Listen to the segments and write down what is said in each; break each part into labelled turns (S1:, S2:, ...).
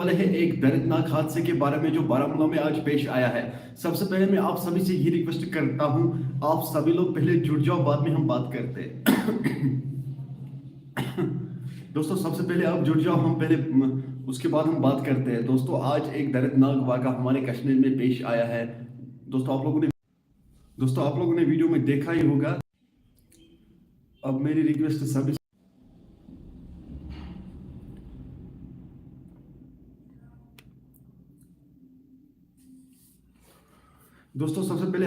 S1: वाले है एक दर्दनाक हादसे के बारे में जो बारामूला में आज पेश आया है। सबसे पहले मैं आप सभी से ये रिक्वेस्ट करता हूं, आप सभी लोग पहले जुड़ जाओ, बाद में हम बात करते हैं। दोस्तों सबसे पहले आप जुड़ जाओ, हम पहले उसके बाद हम बात करते हैं। दोस्तों आज एक दर्दनाक वाक़ा हमारे कश्मीर में पेश आया है। दोस्तों आप लोगों ने वीडियो में देखा ही होगा। अब मेरी रिक्वेस्ट सभी दोस्तों सबसे पहले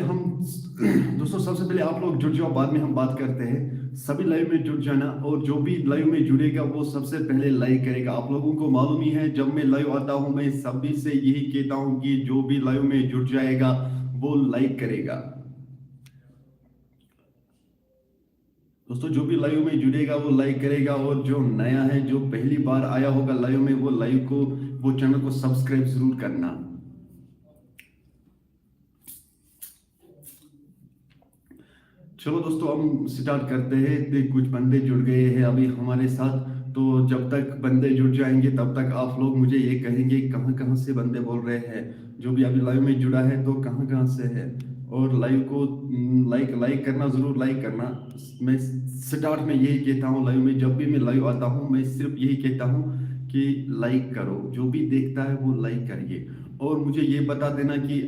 S1: आप लोग जुड़ जाओ, बाद में हम बात करते हैं। सभी लाइव में जुड़ जाना, और जो भी लाइव में जुड़ेगा वो सबसे पहले लाइक करेगा। आप लोगों को मालूम ही है, जब मैं लाइव आता हूं मैं सभी से यही कहता हूं कि जो भी लाइव में जुड़ जाएगा वो लाइक करेगा। दोस्तों जो भी लाइव में जुड़ेगा वो लाइक करेगा, और जो नया है, जो पहली बार आया होगा लाइव में, वो चैनल को सब्सक्राइब जरूर करना। चलो दोस्तों हम स्टार्ट करते हैं। कुछ बंदे जुड़ गए हैं अभी हमारे साथ, तो जब तक बंदे जुड़ जाएंगे तब तक आप लोग मुझे ये कहेंगे कहाँ कहाँ से बंदे बोल रहे हैं। जो भी अभी लाइव में जुड़ा है तो कहाँ कहाँ से है, और लाइव को लाइक करना, ज़रूर लाइक करना। मैं स्टार्ट में यही कहता हूँ, लाइव में जब भी मैं लाइव आता हूँ मैं सिर्फ यही कहता हूँ कि लाइक करो, जो भी देखता है वो लाइक करिए। और मुझे ये बता देना कि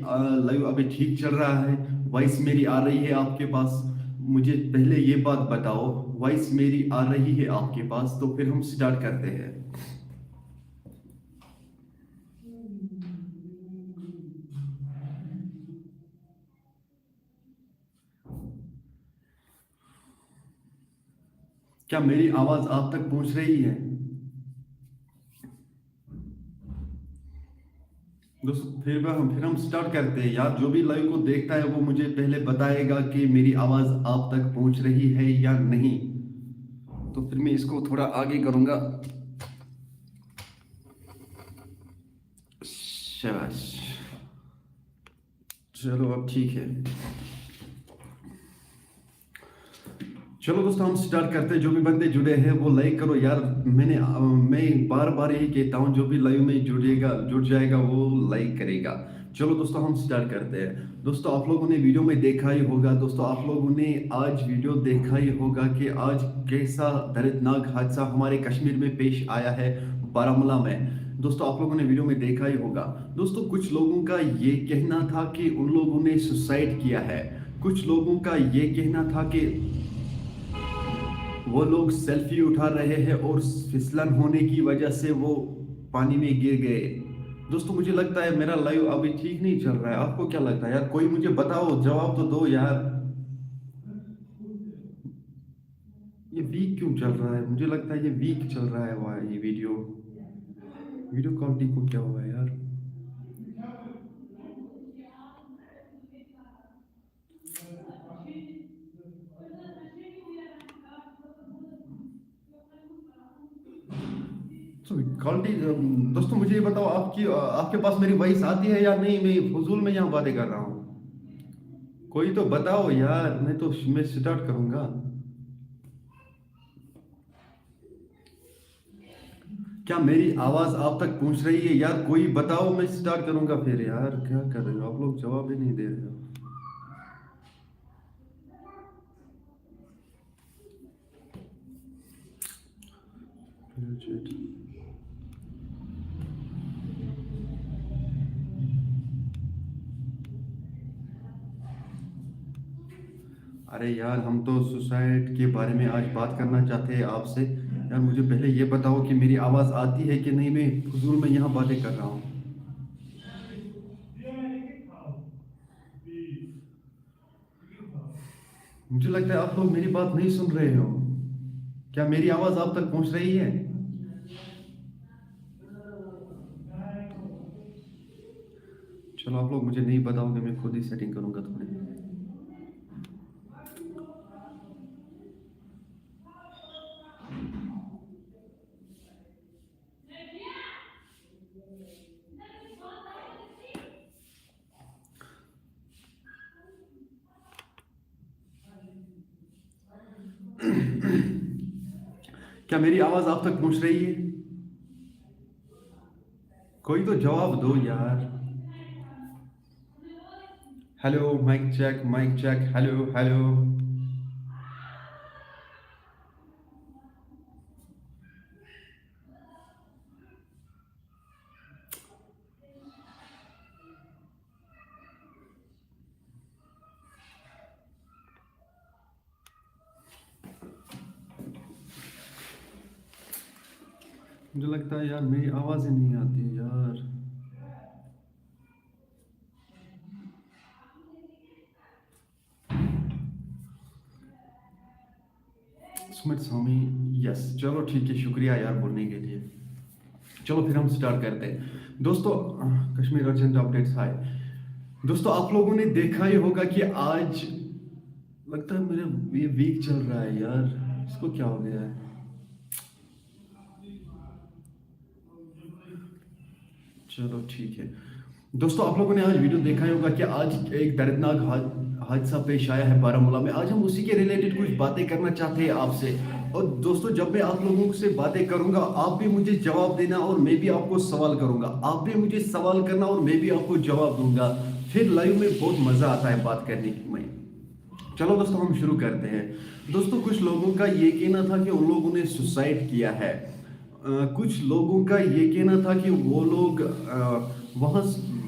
S1: लाइव अभी ठीक चल रहा है, वॉइस मेरी आ रही है आपके पास। मुझे पहले ये बात बताओ, वॉइस मेरी आ रही है आपके पास? तो फिर हम स्टार्ट करते हैं। क्या मेरी आवाज आप तक पहुंच रही है? दोस्तों फिर हम स्टार्ट करते हैं यार। जो भी लाइव को देखता है वो मुझे पहले बताएगा कि मेरी आवाज आप तक पहुंच रही है या नहीं। तो फिर मैं इसको थोड़ा आगे करूंगा। शाबाश, चलो अब ठीक है। चलो दोस्तों हम स्टार्ट करते हैं। जो भी बंदे जुड़े हैं वो लाइक करो यार। मैं बार बार यही कहता हूँ, जो भी लाइव में जुड़ जाएगा वो लाइक करेगा। चलो दोस्तों हम स्टार्ट करते हैं। दोस्तों आप लोगों ने वीडियो में देखा ही होगा, दोस्तों आप लोगों ने आज वीडियो देखा ही होगा कि आज कैसा दर्दनाक हादसा हमारे कश्मीर में पेश आया है, बारामूला में। दोस्तों आप लोगों ने वीडियो में देखा ही होगा। दोस्तों कुछ लोगों का ये कहना था कि उन लोगों ने सुसाइड किया है, कुछ लोगों का ये कहना था कि वो लोग सेल्फी उठा रहे हैं और फिसलन होने की वजह से वो पानी में गिर गए। दोस्तों मुझे लगता है मेरा लाइव अभी ठीक नहीं चल रहा है। आपको क्या लगता है यार? कोई मुझे बताओ, जवाब तो दो यार। ये वीक क्यों चल रहा है? मुझे लगता है ये वीक चल रहा है। वाह, ये वीडियो वीडियो क्वालिटी को क्या हुआ है यार? क्वालिटी। दोस्तों मुझे ये बताओ, आपके पास मेरी वॉइस आती है या नहीं? मैं फजूल में यहाँ बातें कर रहा हूँ। कोई तो बताओ यार, मैं स्टार्ट करूंगा। क्या मेरी आवाज आप तक पहुंच रही है यार? कोई बताओ, मैं स्टार्ट करूंगा फिर। यार क्या कर रहे हो आप लोग? जवाब ही नहीं दे रहे हो। अरे यार, हम तो सुसाइड के बारे में आज बात करना चाहते हैं आपसे। यार मुझे पहले ये बताओ कि मेरी आवाज आती है कि नहीं? मैं फजूल में यहाँ बातें कर रहा हूँ। मुझे लगता है आप लोग मेरी बात नहीं सुन रहे हो। क्या मेरी आवाज आप तक पहुंच रही है? चलो आप लोग मुझे नहीं बताओगे, मैं खुद ही सेटिंग करूंगा थोड़ी। क्या मेरी आवाज आप तक पहुंच रही है? कोई तो जवाब दो यार। Hello, mike check, hello hello. मुझे लगता है यार मेरी आवाज ही नहीं आती है यार। सुमित स्वामी, यस, चलो ठीक है, शुक्रिया यार बोलने के लिए। चलो फिर हम स्टार्ट करते हैं दोस्तों। कश्मीर अर्जेंट अपडेट्स हाय दोस्तों। आप लोगों ने देखा ही होगा कि आज लगता है मेरे ये वीक चल रहा है यार, इसको क्या हो गया है। चलो ठीक है दोस्तों, आप लोगों ने आज वीडियो देखा ही होगा कि आज एक दर्दनाक हादसा पेश आया है बारामूला में। आज हम उसी के रिलेटेड कुछ बातें करना चाहते हैं आपसे। और दोस्तों, जब मैं आप लोगों से बातें करूंगा, आप भी मुझे जवाब देना और मैं भी आपको सवाल करूंगा। आप भी मुझे सवाल करना और मैं भी आपको जवाब दूंगा। फिर लाइव में बहुत मजा आता है बात करने में। चलो दोस्तों, हम शुरू करते हैं। दोस्तों, कुछ लोगों का ये कहना था कि उन लोगों ने सुसाइड किया है। कुछ लोगों का ये कहना था कि वहाँ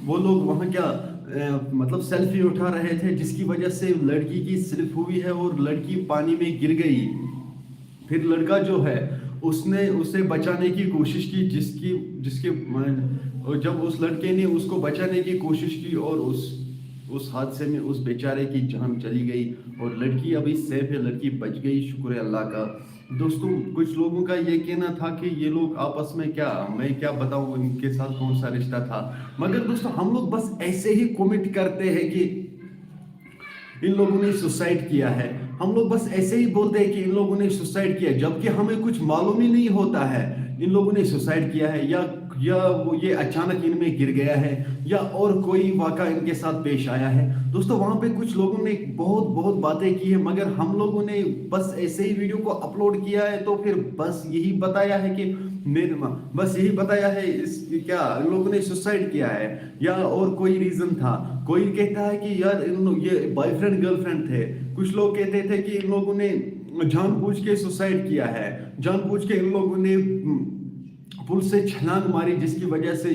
S1: वो लोग वहाँ क्या मतलब सेल्फी उठा रहे थे, जिसकी वजह से लड़की की स्लिप हुई है और लड़की पानी में गिर गई। फिर लड़का जो है उसने उसे बचाने की कोशिश की, जिसकी जिसके और जब उस लड़के ने उसको बचाने की कोशिश की और उस हादसे में उस बेचारे की जान चली गई और लड़की अभी सेफ है, लड़की बच गई, शुक्र है अल्लाह का। दोस्तों, कुछ लोगों का ये कहना था कि ये लोग आपस में मैं क्या बताऊं इनके साथ कौन सा रिश्ता था। मगर दोस्तों, हम लोग बस ऐसे ही कमेंट करते हैं कि इन लोगों ने सुसाइड किया है। हम लोग बस ऐसे ही बोलते हैं कि इन लोगों ने सुसाइड किया, जबकि हमें कुछ मालूम ही नहीं होता है इन लोगों ने सुसाइड किया है या वो ये अचानक इनमें गिर गया है या और कोई वाक़ा इनके साथ पेश आया है। दोस्तों, वहां पे कुछ लोगों ने बहुत बहुत बातें की है, मगर हम लोगों ने बस ऐसे ही वीडियो को अपलोड किया है। तो फिर बस यही बताया है कि बस यही बताया है क्या इन लोगों ने सुसाइड किया है या और कोई रीजन था। कोई कहता है कि यार ये बॉयफ्रेंड गर्लफ्रेंड थे। कुछ लोग कहते थे कि इन लोगों ने जानबूझ के सुसाइड किया है, जानबूझ के इन लोगों ने पुल से छलांग मारी, जिसकी वजह से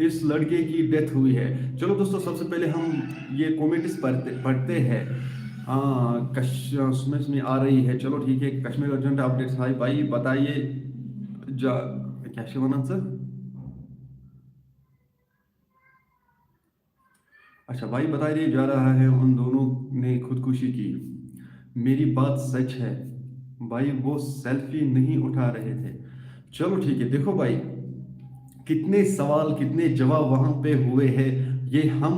S1: इस लड़के की डेथ हुई है। चलो दोस्तों, सबसे पहले हम ये कमेंट्स पढ़ते हैं। कश्मीर में आ रही है, चलो ठीक है। कश्मीर अर्जेंट अपडेट्स हाय भाई, बताइए क्या शिवानंद सर। अच्छा भाई, बताइए जा रहा है उन दोनों ने खुदकुशी की। मेरी बात सच है भाई, वो सेल्फी नहीं उठा रहे थे। चलो ठीक है। देखो भाई, कितने सवाल कितने जवाब वहां पे हुए हैं। ये हम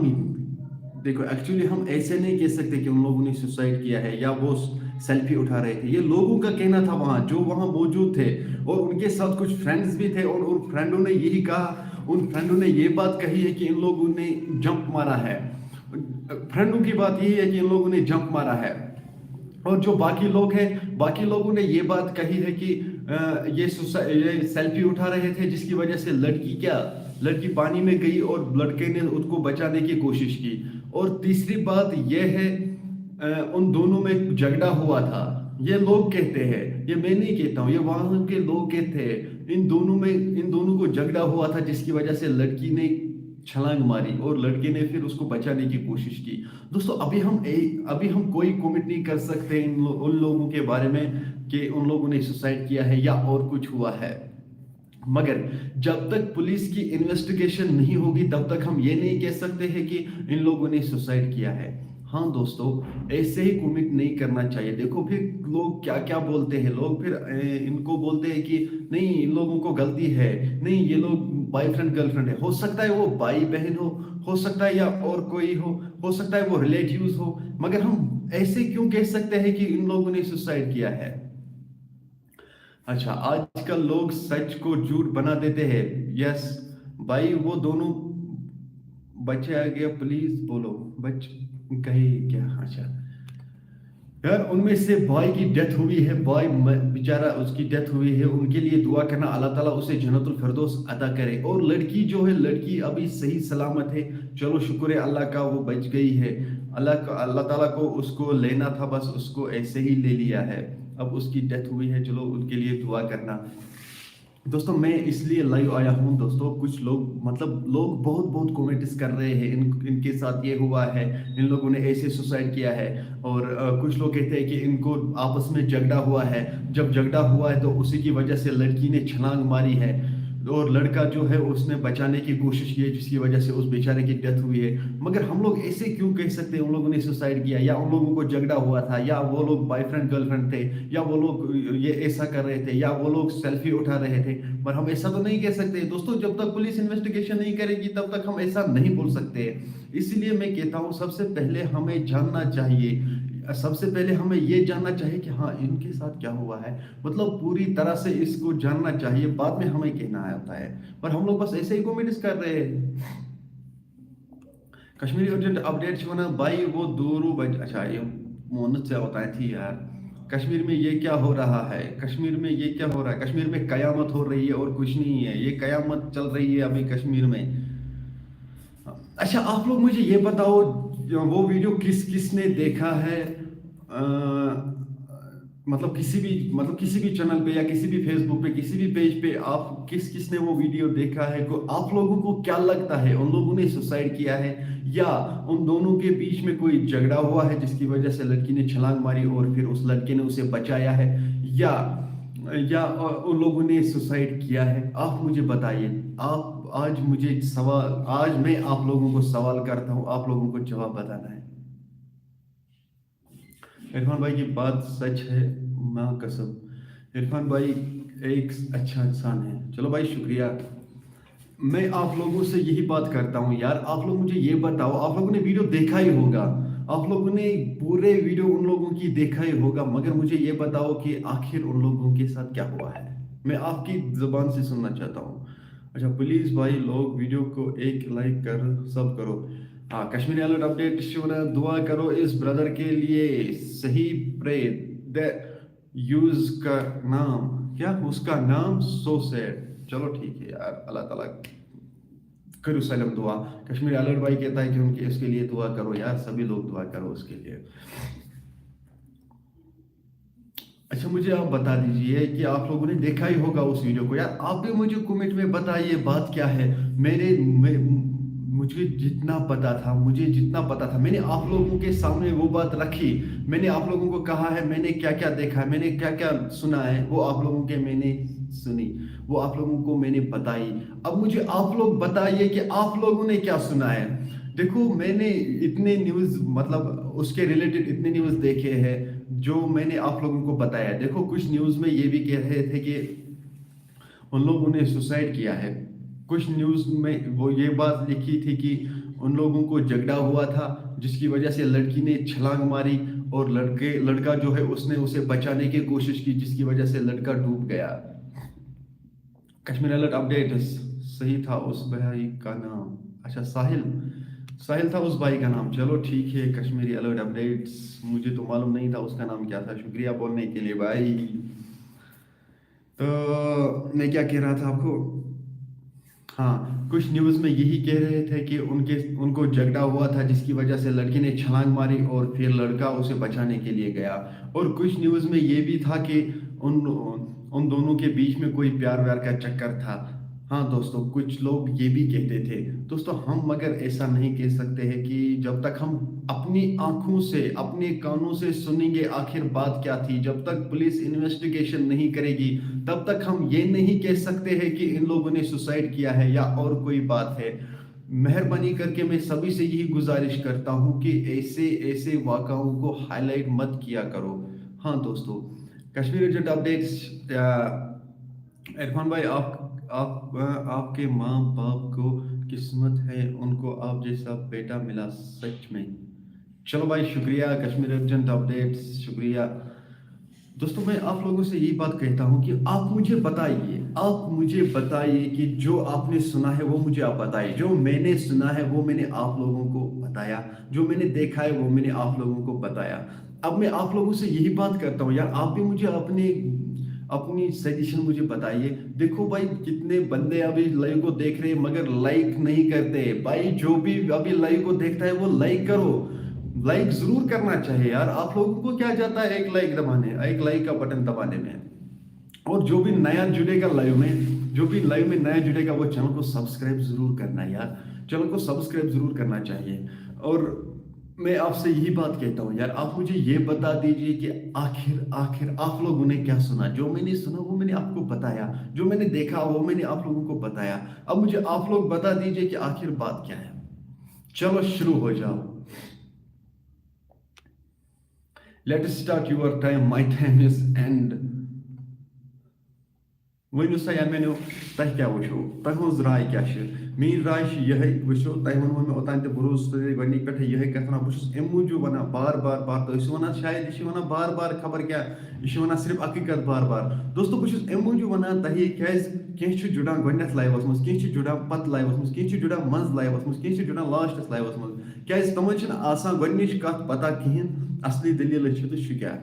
S1: देखो, एक्चुअली हम ऐसे नहीं कह सकते कि उन लोगों ने सुसाइड किया है या वो सेल्फी उठा रहे थे। ये लोगों का कहना था वहां जो वहां मौजूद थे, और उनके साथ कुछ फ्रेंड्स भी थे, और उन फ्रेंडों ने यही कहा, उन फ्रेंडों ने ये बात कही है कि इन लोगों ने जंप मारा है। फ्रेंडों की बात यही है कि इन लोगों ने जंप मारा है। और जो बाकी लोग हैं, बाकी लोगों ने ये बात कही है कि ये सेल्फी उठा रहे थे, जिसकी वजह से लड़की पानी में गई और लड़के ने उसको बचाने की कोशिश की। और तीसरी बात यह है, उन दोनों में झगड़ा हुआ था। ये लोग कहते हैं, ये मैं नहीं कहता हूँ, ये वहां के लोग कहते हैं इन दोनों को झगड़ा हुआ था, जिसकी वजह से लड़की ने छलांग मारी और लड़के ने फिर उसको बचाने की कोशिश की। दोस्तों, अभी हम कोई कमेंट नहीं कर सकते उन लोगों के बारे में कि उन लोगों ने सुसाइड किया है या और कुछ हुआ है। मगर जब तक पुलिस की इन्वेस्टिगेशन नहीं होगी, तब तक हम ये नहीं कह सकते हैं कि इन लोगों ने सुसाइड किया है। हाँ दोस्तों, ऐसे ही कमेंट नहीं करना चाहिए। देखो, फिर लोग क्या क्या बोलते हैं, लोग फिर इनको बोलते हैं कि नहीं, इन लोगों को गलती है, नहीं ये लोग बॉयफ्रेंड गर्लफ्रेंड है। हो सकता है वो भाई बहन हो सकता है या और कोई हो सकता है वो रिलेटिव्स हो, मगर हम ऐसे क्यों कह सकते हैं कि इन लोगों ने सुसाइड किया है। अच्छा, आजकल लोग सच को झूठ बना देते हैं। यस भाई, वो दोनों बच्चे आ गया, प्लीज बोलो, बच गए क्या। अच्छा यार उनमें से भाई की डेथ हुई है, भाई बेचारा उसकी डेथ हुई है, उनके लिए दुआ करना, अल्लाह ताला उसे जन्नतुल फिरदौस अता करे। और लड़की जो है, लड़की अभी सही सलामत है, चलो शुक्र है अल्लाह का, वो बच गई है। अल्लाह ताला को उसको लेना था, बस उसको ऐसे ही ले लिया है। अब उसकी डेथ हुई है, चलो उनके लिए दुआ करना। दोस्तों मैं इसलिए लाइव आया हूँ दोस्तों, कुछ लोग मतलब लोग बहुत बहुत कमेंट्स कर रहे हैं, इनके साथ ये हुआ है, इन लोगों ने ऐसे सुसाइड किया है। और कुछ लोग कहते हैं कि इनको आपस में झगड़ा हुआ है, जब झगड़ा हुआ है तो उसी की वजह से लड़की ने छलांग मारी है, और लड़का जो है उसने बचाने की कोशिश की है, जिसकी वजह से उस बेचारे की डेथ हुई है। मगर हम लोग ऐसे क्यों कह सकते हैं उन लोगों ने सुसाइड किया, या उन लोगों को झगड़ा हुआ था, या वो लोग बॉयफ्रेंड गर्लफ्रेंड थे, या वो लोग ये ऐसा कर रहे थे, या वो लोग सेल्फी उठा रहे थे। पर हम ऐसा तो नहीं कह सकते दोस्तों, जब तक पुलिस इन्वेस्टिगेशन नहीं करेगी तब तक हम ऐसा नहीं बोल सकते। इसलिए मैं कहता हूँ सबसे पहले हमें जानना चाहिए, सबसे पहले हमें ये जानना चाहिए कि हाँ इनके साथ क्या हुआ है, मतलब पूरी तरह से इसको जानना चाहिए, बाद में हमें कहना आता है। पर हम लोग बस ऐसे ही कमेंट्स कर रहे हैं। कश्मीरी अर्जेंट अपडेट छुना भाई, वो दूरू बज, अच्छा ये मोहन्नत से होता है थी यार। कश्मीर में ये क्या हो रहा है, कश्मीर में ये क्या हो रहा है, कश्मीर में कयामत हो रही है और कुछ नहीं है, ये कयामत चल रही है अभी कश्मीर में। अच्छा आप लोग मुझे ये बताओ, वो वीडियो किस किस ने देखा है, मतलब किसी भी चैनल पे या किसी भी फेसबुक पे किसी भी पेज पे आप किस किस ने वो वीडियो देखा है, को आप लोगों को क्या लगता है उन लोगों ने सुसाइड किया है, या उन दोनों के बीच में कोई झगड़ा हुआ है जिसकी वजह से लड़की ने छलांग मारी और फिर उस लड़के ने उसे बचाया है, या उन लोगों ने सुसाइड किया है। आप मुझे बताइए। आप आज मुझे सवाल, आज मैं आप लोगों को सवाल करता हूं, आप लोगों को जवाब बताना है। इरफान भाई की बात सच है, माँ कसम। इरफान भाई एक अच्छा इंसान है, चलो भाई शुक्रिया। मैं आप लोगों से यही बात करता हूँ यार, आप लोग मुझे ये बताओ, आप लोगों ने वीडियो देखा ही होगा, आप लोगों ने पूरे वीडियो उन लोगों की देखा ही होगा, मगर मुझे ये बताओ कि आखिर उन लोगों के साथ क्या हुआ है, मैं आपकी जुबान से सुनना चाहता हूँ। अच्छा प्लीज भाई लोग वीडियो को एक लाइक कर सब करो। हाँ कश्मीरी अलर्ट अपडेट शुरू, दुआ करो इस ब्रदर के लिए, सही प्रे द यूज का नाम क्या, उसका नाम सो सैड। चलो ठीक है यार, अल्लाह ताला करो सलम दुआ। कश्मीरी अलर्ट भाई कहता है कि उनके इसके लिए दुआ करो यार, सभी लोग दुआ करो उसके लिए। अच्छा मुझे आप बता दीजिए कि आप लोगों ने देखा ही होगा उस वीडियो को यार, आप भी मुझे कमेंट में बताइए बात क्या है। मुझे जितना पता था, मैंने आप लोगों के सामने वो बात रखी, मैंने आप लोगों को कहा है मैंने क्या क्या देखा है, मैंने क्या क्या सुना है, वो आप लोगों के मैंने सुनी, वो आप लोगों को मैंने बताई। अब मुझे आप लोग बताइए कि आप लोगों ने क्या सुना है। देखो मैंने इतने न्यूज़ मतलब उसके रिलेटेड इतने न्यूज़ देखे हैं जो मैंने आप लोगों को बताया। देखो कुछ न्यूज़ में ये भी कह रहे थे कि उन लोगों ने सुसाइड किया है, कुछ न्यूज़ में वो ये बात लिखी थी कि उन लोगों को झगड़ा हुआ था जिसकी वजह से लड़की ने छलांग मारी, और लड़का जो है उसने उसे बचाने की कोशिश की जिसकी वजह से लड़का डूब गया। कश्मीर अलर्ट अपडेट सही था उस भाई का नाम, अच्छा साहिल, साहिल था उस भाई का नाम, चलो ठीक है। कश्मीरी अलर्ट अपडेट्स, मुझे तो मालूम नहीं था उसका नाम क्या था, शुक्रिया बोलने के लिए भाई। तो मैं क्या कह रहा था आपको, हाँ कुछ न्यूज़ में यही कह रहे थे कि उनको झगड़ा हुआ था जिसकी वजह से लड़की ने छलांग मारी और फिर लड़का उसे बचाने के लिए गया। और कुछ न्यूज़ में ये भी था कि उन उन दोनों के बीच में कोई प्यार व्यार का चक्कर था। हाँ दोस्तों कुछ लोग ये भी कहते थे दोस्तों, हम मगर ऐसा नहीं कह सकते हैं कि जब तक हम अपनी आंखों से अपने कानों से सुनेंगे आखिर बात क्या थी, जब तक पुलिस इन्वेस्टिगेशन नहीं करेगी तब तक हम ये नहीं कह सकते हैं कि इन लोगों ने सुसाइड किया है या और कोई बात है। मेहरबानी करके मैं सभी से यही गुजारिश करता हूं कि ऐसे ऐसे वाक़ाओं को हाईलाइट मत किया करो। हाँ दोस्तों कश्मीर एजेंट अपडेट्स, इरफान भाई आपके माँ बाप को किस्मत है, उनको आप जैसा बेटा मिला सच में। चलो भाई शुक्रिया कश्मीर अर्जेंट अपडेट्स, शुक्रिया। दोस्तों मैं आप लोगों से यही बात कहता हूं कि आप मुझे बताइए कि जो आपने सुना है वो मुझे आप बताइए, जो मैंने सुना है वो मैंने आप लोगों को बताया, जो मैंने देखा है वो मैंने आप लोगों को बताया। अब मैं आप लोगों से यही बात करता हूँ यार, आप भी मुझे अपने अपनी सजेशन मुझे बताइए। देखो भाई, कितने बंदे अभी लाइव को देख रहे हैं मगर लाइक नहीं करते भाई। जो भी अभी लाइव को देखता है वो लाइक करो, लाइक जरूर करना चाहिए यार। आप लोगों को क्या जाता है एक लाइक दबाने, एक लाइक का बटन दबाने में। और जो भी नया जुड़ेगा लाइव में, जो भी लाइव में नया जुड़ेगा वो चैनल को सब्सक्राइब जरूर करना है यार, चैनल को सब्सक्राइब जरूर करना चाहिए। और मैं आपसे यही बात कहता हूँ यार, आप मुझे ये बता दीजिए कि आखिर आखिर आप लोगों ने क्या सुना। जो मैंने सुना वो मैंने आपको बताया, जो मैंने देखा वो मैंने आप लोगों को बताया। अब मुझे आप लोग बता दीजिए कि आखिर बात क्या है। चलो शुरू हो जाओ। Let us start your time, my time is end. ونیو سا یا مینو تہ کیا وچھو تہ ہنز رائے کیا چھ مین رائے چھ یہ وچھو تہ ونو میں اوتان تہ بروس گۄڈنِک پٮ۪ٹھے یہ کتھا بہٕ چھُس امہِ موٗجوٗب ونان بار بار بار تُہۍ ٲسِو ونان شاید یہِ چھِ ونان بار بار خبر کیٛاہ یہِ چھِ ونان صرف اکٕے کتھ بار بار دوستو بہٕ چھُس امہِ موٗجوٗب ونان تۄہہِ کیٛازِ کینٛہہ چھُ جُڑان گۄڈنٮ۪تھ لایوَس منٛز کینٛہہ چھِ جُڑان پتہٕ لایوَس منٛز کینٛہہ چھِ جُڑان منٛز لایوَس منٛز کینٛہہ چھِ جُڑان لاسٹَس لایوَس منٛز کیٛازِ تِمن چھِنہٕ آسان گۄڈنِچ کتھ پتہ کِہیٖنۍ اصلی دٔلیٖلٕے چھِ تہٕ چھُ کیٛاہ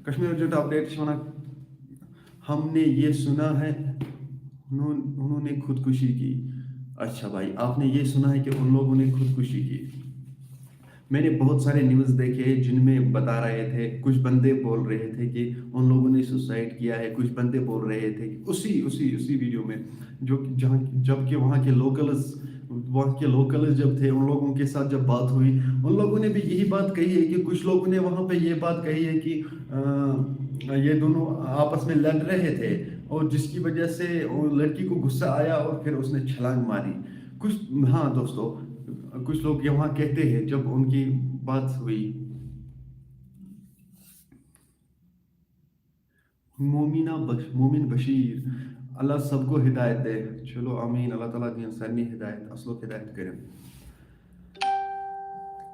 S1: کشمیٖر ارجنٹ اپڈیٹ چھِ ونان ہم نے یہ سنا ہے انہوں نے خودکشی کی۔ اچھا بھائی، آپ نے یہ سنا ہے کہ ان لوگوں نے خودکشی کی۔ میں نے بہت سارے نیوز دیکھے جن میں بتا رہے تھے، کچھ بندے بول رہے تھے کہ ان لوگوں نے سوسائڈ کیا ہے، کچھ بندے بول رہے تھے اسی ویڈیو میں جبکہ وہاں کے لوکلز جب تھے ان لوگوں کے ساتھ جب بات ہوئی ان لوگوں نے بھی یہی بات کہی ہے کہ کچھ لوگوں نے وہاں پہ یہ بات کہی ہے کہ یہ دونوں آپس میں لڑ رہے تھے اور جس کی وجہ سے لڑکی کو غصہ آیا اور پھر اس نے چھلانگ ماری کچھ۔ ہاں دوستو، کچھ لوگ وہاں کہتے ہیں جب ان کی بات ہوئی۔ مومن بشیر، اللہ سب کو ہدایت دے۔ چلو آمین، اللہ تعالیٰ دین سارنی ہدایت، اصل ہدایت کریں۔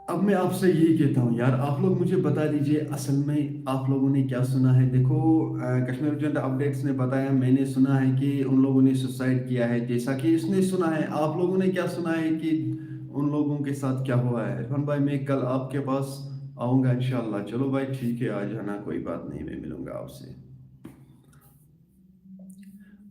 S1: اب میں آپ سے یہی کہتا ہوں یار، آپ لوگ مجھے بتا دیجئے اصل میں آپ لوگوں نے کیا سنا ہے۔ دیکھو کشمیر ارجنٹ اپڈیٹس نے بتایا، میں نے سنا ہے کہ ان لوگوں نے سوسائڈ کیا ہے جیسا کہ اس نے سنا ہے۔ آپ لوگوں نے کیا سنا ہے کہ ان لوگوں کے ساتھ کیا ہوا ہے؟ عرفان بھائی میں کل آپ کے پاس آؤں گا انشاءاللہ۔ چلو بھائی ٹھیک ہے، آ جانا، کوئی بات نہیں، میں ملوں گا آپ سے۔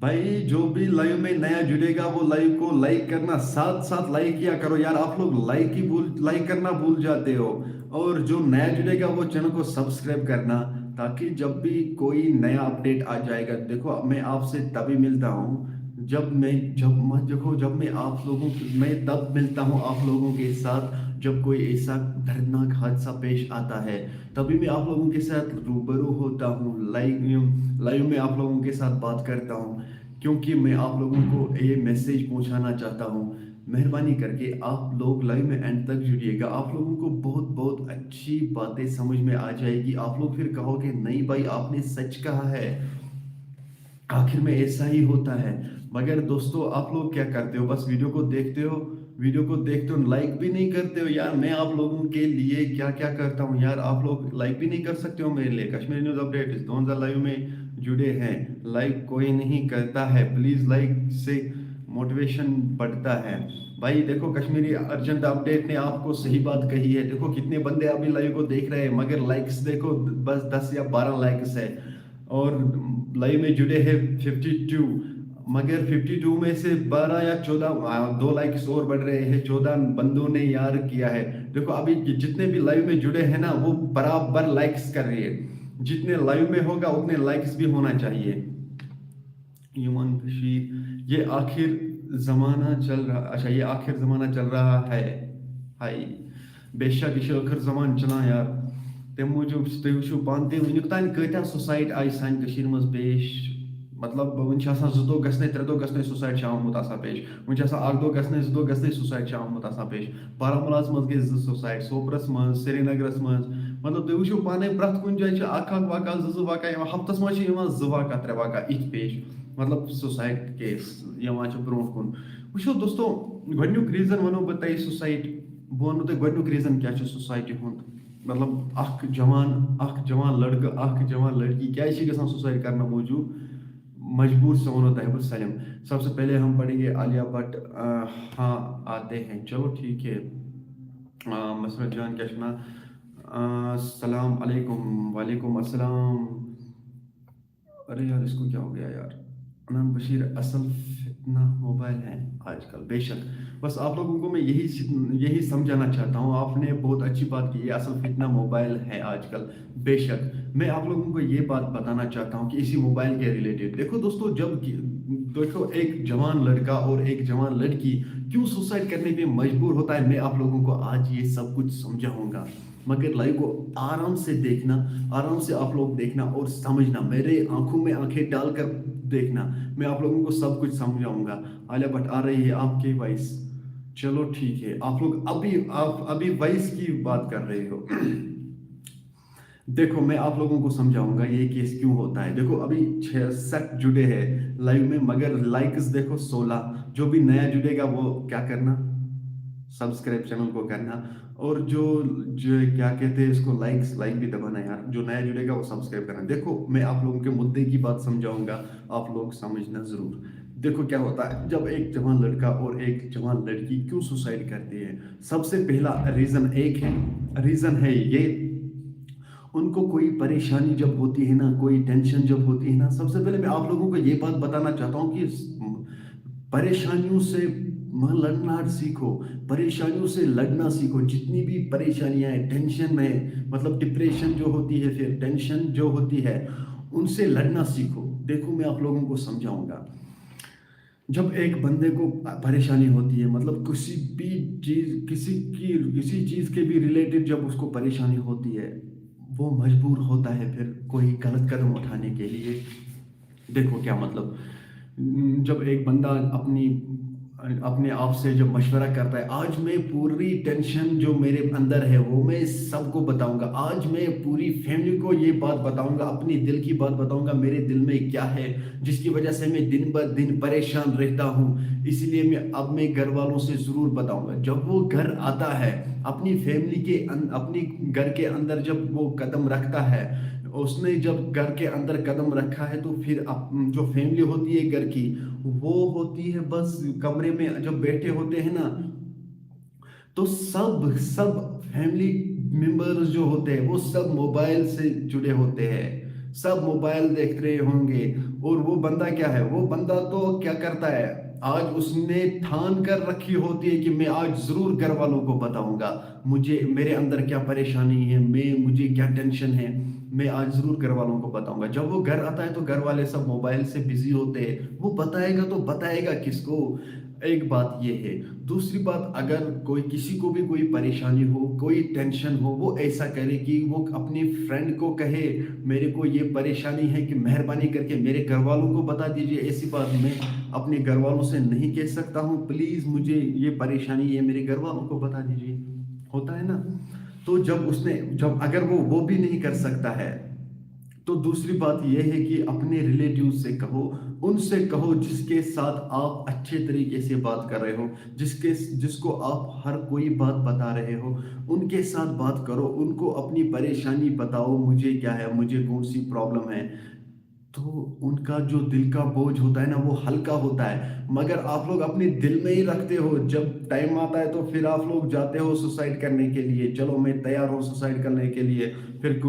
S1: بھائی جو بھی لائیو میں نیا جڑے گا وہ لائیو کو لائک کرنا، ساتھ ساتھ لائک کیا کرو یار۔ آپ لوگ لائک کرنا بھول جاتے ہو۔ اور جو نیا جڑے گا وہ چینل کو سبسکرائب کرنا تاکہ جب بھی کوئی نیا اپڈیٹ آ جائے گا، دیکھو میں آپ سے تبھی ملتا ہوں جب میں تب ملتا ہوں آپ لوگوں کے ساتھ جب کوئی ایسا دردناک حادثہ پیش آتا ہے، تبھی میں آپ لوگوں کے ساتھ روبرو ہوتا ہوں، لائیو میں آپ لوگوں کے ساتھ بات کرتا ہوں، کیونکہ میں آپ لوگوں کو یہ میسیج پہنچانا چاہتا ہوں۔ مہربانی کر کے آپ لوگ لائیو میں اینڈ تک جڑیے گا، آپ لوگوں کو بہت بہت اچھی باتیں سمجھ میں آ جائے گی۔ آپ لوگ پھر کہو گے نہیں بھائی آپ نے سچ کہا ہے، آخر میں ایسا ہی ہوتا ہے۔ مگر دوستو آپ لوگ کیا کرتے ہو؟ بس ویڈیو کو دیکھتے ہو، لائک بھی نہیں کرتے ہو یار۔ میں آپ لوگوں کے لیے کیا کیا کرتا ہوں یار، آپ لوگ لائک بھی نہیں کر سکتے ہو میرے لیے۔ کشمیری نیوز اپڈیٹ دونوں لائیو میں جڑے ہیں، لائک کوئی نہیں کرتا ہے، پلیز لائک سے موٹیویشن بڑھتا ہے۔ بھائی دیکھو کشمیری ارجنٹ اپڈیٹ نے آپ کو صحیح بات کہی ہے۔ دیکھو کتنے بندے ابھی لائیو کو دیکھ رہے ہیں مگر لائکس دیکھو بس 10 یا 12 لائکس ہے، اور لائیو میں جڑے ہیں 52، مگر 52 میں سے 12 یا 14 2 لائکس اور بڑھ رہے ہیں، 14 بندوں نے یار کیا ہے۔ دیکھو ابھی جتنے بھی لائیو میں جڑے ہیں نا وہ برابر لائکس کر رہے ہیں، جتنے لائیو میں ہوگا اتنے لائکس بھی ہونا چاہیے۔ ایمان بشیر، یہ آخر زمانہ چل رہا ہے۔ ہائی بے شک یہ ٲخر زمان چلان یار، تمہِ موٗجوٗب تُہۍ وٕچھِو پانہٕ تہِ وٕنیُک تام کۭتیاہ سوسایڈ آیہِ سانہِ کٔشیٖرِ منٛز پیش۔ مطلب وٕنہِ چھِ آسان 2 دۄہ گژھنَے 3 دۄہ گژھنَے سوسایڈ چھِ آمُت آسان پیش، وٕنہِ چھِ آسان 1 دۄہ گژھنَے 2 دۄہ گژھنَے سوسایڈ چھِ آمُت آسان پیش۔ بارہمولاہَس منٛز گٔے 2 سوسایڈ، سوپرَس منٛز، سری نگرَس منٛز۔ مطلب تُہۍ وٕچھِو پانَے پرٛٮ۪تھ کُنہِ جایہِ چھِ اکھ واقعہ 2 واقعہ یِوان، ہفتَس منٛز چھِ یِوان 2 واقعہ 3 واقعہ یِتھ پیش، مطلب سوسایڈ کیس یِوان چھِ برونٛٹھ کُن۔ وٕچھِو دوستو گۄڈنیُک ریٖزن وَنو بہٕ تۄہہِ سوسایڈ، بہٕ وَنو تۄہہِ گۄڈنیُک ریٖزن کیٛاہ چھُ سوسایٹی ہُنٛد۔ مطلب اکھ جوان لڑکہٕ، اکھ جوان لڑکی کیٛازِ چھِ گژھان سوسایڈ کرنہٕ موٗجوٗب مجبور، سے وَنو تۄہہِ بہٕ سٲلِم۔ سب سے پہلے ہم پڑھیں گے عالیہ بھٹ، ہاں آتے ہیں، چلو ٹھیک ہے۔ مسرت جان کیا چھُ وَنان، अस्सलाम वालेकुम, वालेकुम अस्सलाम। अरे यार, इसको क्या हो गया यार। अनम बशीर, असल फितना मोबाइल है आजकल, बेशक। बस आप लोगों को मैं यही समझाना चाहता हूँ। आपने बहुत अच्छी बात की है, असल फितना मोबाइल है आजकल, बेशक। मैं आप लोगों को ये बात बताना चाहता हूँ कि इसी मोबाइल के रिलेटेड देखो दोस्तों, देखो एक जवान लड़का और एक जवान लड़की क्यों सुसाइड करने पे मजबूर होता है, मैं आप लोगों को आज ये सब कुछ समझाऊंगा। मगर लाइव को आराम से देखना, आराम से आप लोग देखना और समझना, मेरे आंखों में आंखें डालकर देखना। मैं आप लोगों को सब कुछ समझाऊंगा। आलिया भट्ट आ रही है आपके वॉइस, चलो ठीक है। आप अभी वॉइस की बात कर रहे हो। देखो मैं आप लोगों को समझाऊंगा ये केस क्यों होता है। देखो अभी 6 जुड़े हैं लाइव में, मगर लाइक्स देखो 16। जो भी नया जुड़ेगा वो क्या करना, सब्सक्राइब चैनल को करना। और जो क्या कहते हैं इसको, लाइक भी दबाना यार। जो नया जुड़ेगा वो सब्सक्राइब करना। देखो मैं आप लोगों के मुद्दे की बात समझाऊंगा, आप लोग समझना जरूर। देखो क्या होता है जब एक जवान लड़का और एक जवान लड़की क्यों सुसाइड करती है। सबसे पहला रीजन है ये, उनको कोई परेशानी जब होती है ना, कोई टेंशन जब होती है ना, सबसे पहले मैं आप लोगों को ये बात बताना चाहता हूँ कि परेशानियों से लड़ना सीखो, परेशानियों से लड़ना सीखो। जितनी भी परेशानियां हैं, टेंशन में मतलब डिप्रेशन जो होती है, फिर टेंशन जो होती है, उनसे लड़ना सीखो। देखो मैं आप लोगों को समझाऊंगा। जब एक बंदे को परेशानी होती है, मतलब किसी भी चीज किसी चीज के भी रिलेटेड जब उसको परेशानी होती है, वो मजबूर होता है फिर कोई गलत कदम उठाने के लिए। देखो क्या मतलब, जब एक बंदा अपने आप से जब मशवरा करता है, आज मैं पूरी टेंशन जो मेरे अंदर है वो मैं सबको बताऊंगा, आज मैं पूरी फैमिली को ये बात बताऊंगा, अपनी दिल की बात बताऊंगा, मेरे दिल में क्या है जिसकी वजह से मैं दिन ब दिन परेशान रहता हूँ, इसलिए मैं घर वालों से जरूर बताऊंगा। जब वो घर आता है, अपनी फैमिली के अपनी घर के अंदर जब वो कदम रखता है, उसने जब घर के अंदर कदम रखा है, तो फिर जो फैमिली होती है घर की, वो होती है बस कमरे में जब बैठे होते हैं ना, तो सब सब फैमिली मेंबर्स जो होते हैं वो सब मोबाइल से जुड़े होते हैं, सब मोबाइल देख रहे होंगे। और वो बंदा क्या है, वो बंदा तो क्या करता है, आज उसने ठान कर रखी होती है कि मैं आज जरूर घर वालों को बताऊंगा, मुझे मेरे अंदर क्या परेशानी है, मुझे क्या टेंशन है, मैं आज जरूर घर वालों को बताऊंगा। जब वो घर आता है तो घर वाले सब मोबाइल से बिजी होते हैं, वो बताएगा तो बताएगा किसको। एक बात ये है। दूसरी बात, अगर कोई किसी को भी कोई परेशानी हो, कोई टेंशन हो, वो ऐसा करे कि वो अपने फ्रेंड को कहे मेरे को ये परेशानी है, कि मेहरबानी करके मेरे घर वालों को बता दीजिए। ऐसी बात मैं अपने घर वालों से नहीं कह सकता हूँ, प्लीज मुझे ये परेशानी है, मेरे घर वालों को बता दीजिए, होता है ना। तो जब अगर वो भी नहीं कर सकता है, तो दूसरी बात यह है कि अपने रिलेटिव से कहो, उनसे कहो जिसके साथ आप अच्छे तरीके से बात कर रहे हो, जिसको आप हर कोई बात बता रहे हो, उनके साथ बात करो, उनको अपनी परेशानी बताओ, मुझे क्या है, मुझे कौन सी प्रॉब्लम है। तो उनका जो दिल का बोझ होता है ना, वो हल्का होता है। मगर आप लोग अपने दिल में ही रखते हो, जब टाइम आता है तो फिर आप लोग जाते हो सुसाइड करने के लिए, चलो मैं तैयार हूँ सुसाइड करने के लिए। फिर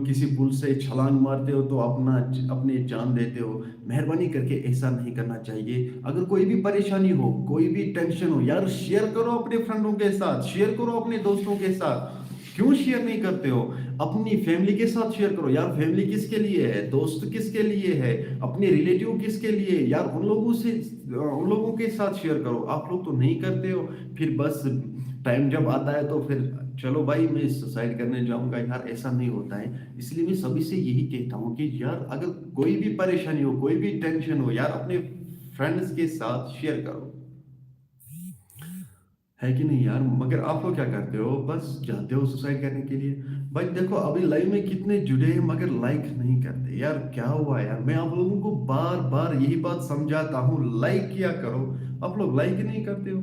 S1: किसी पुल से छलांग मारते हो, तो अपने जान देते हो। मेहरबानी करके ऐसा नहीं करना चाहिए। अगर कोई भी परेशानी हो, कोई भी टेंशन हो यार, शेयर करो अपने फ्रेंडों के साथ, शेयर करो अपने दोस्तों के साथ। क्यों शेयर नहीं करते हो, अपनी फैमिली के साथ शेयर करो यार। फैमिली किसके लिए है, दोस्त किसके लिए है, अपने रिलेटिव किसके लिए यार, उन लोगों के साथ शेयर करो। आप लोग तो नहीं करते हो। फिर बस टाइम जब आता है तो फिर चलो भाई मैं सुसाइड करने जाऊंगा, यार ऐसा नहीं होता है। इसलिए मैं सभी से यही कहता हूँ कि यार अगर कोई भी परेशानी हो, कोई भी टेंशन हो यार, अपने फ्रेंड्स के साथ शेयर करो, है कि नहीं यार। मगर आप लोग क्या करते हो, बस जाते हो सुसाइड करने के लिए। भाई देखो अभी लाइव में कितने जुड़े हैं, मगर लाइक नहीं करते यार, क्या हुआ यार। मैं आप लोगों को बार बार यही बात समझाता हूँ, लाइक किया करो, आप लोग लाइक ही नहीं करते हो।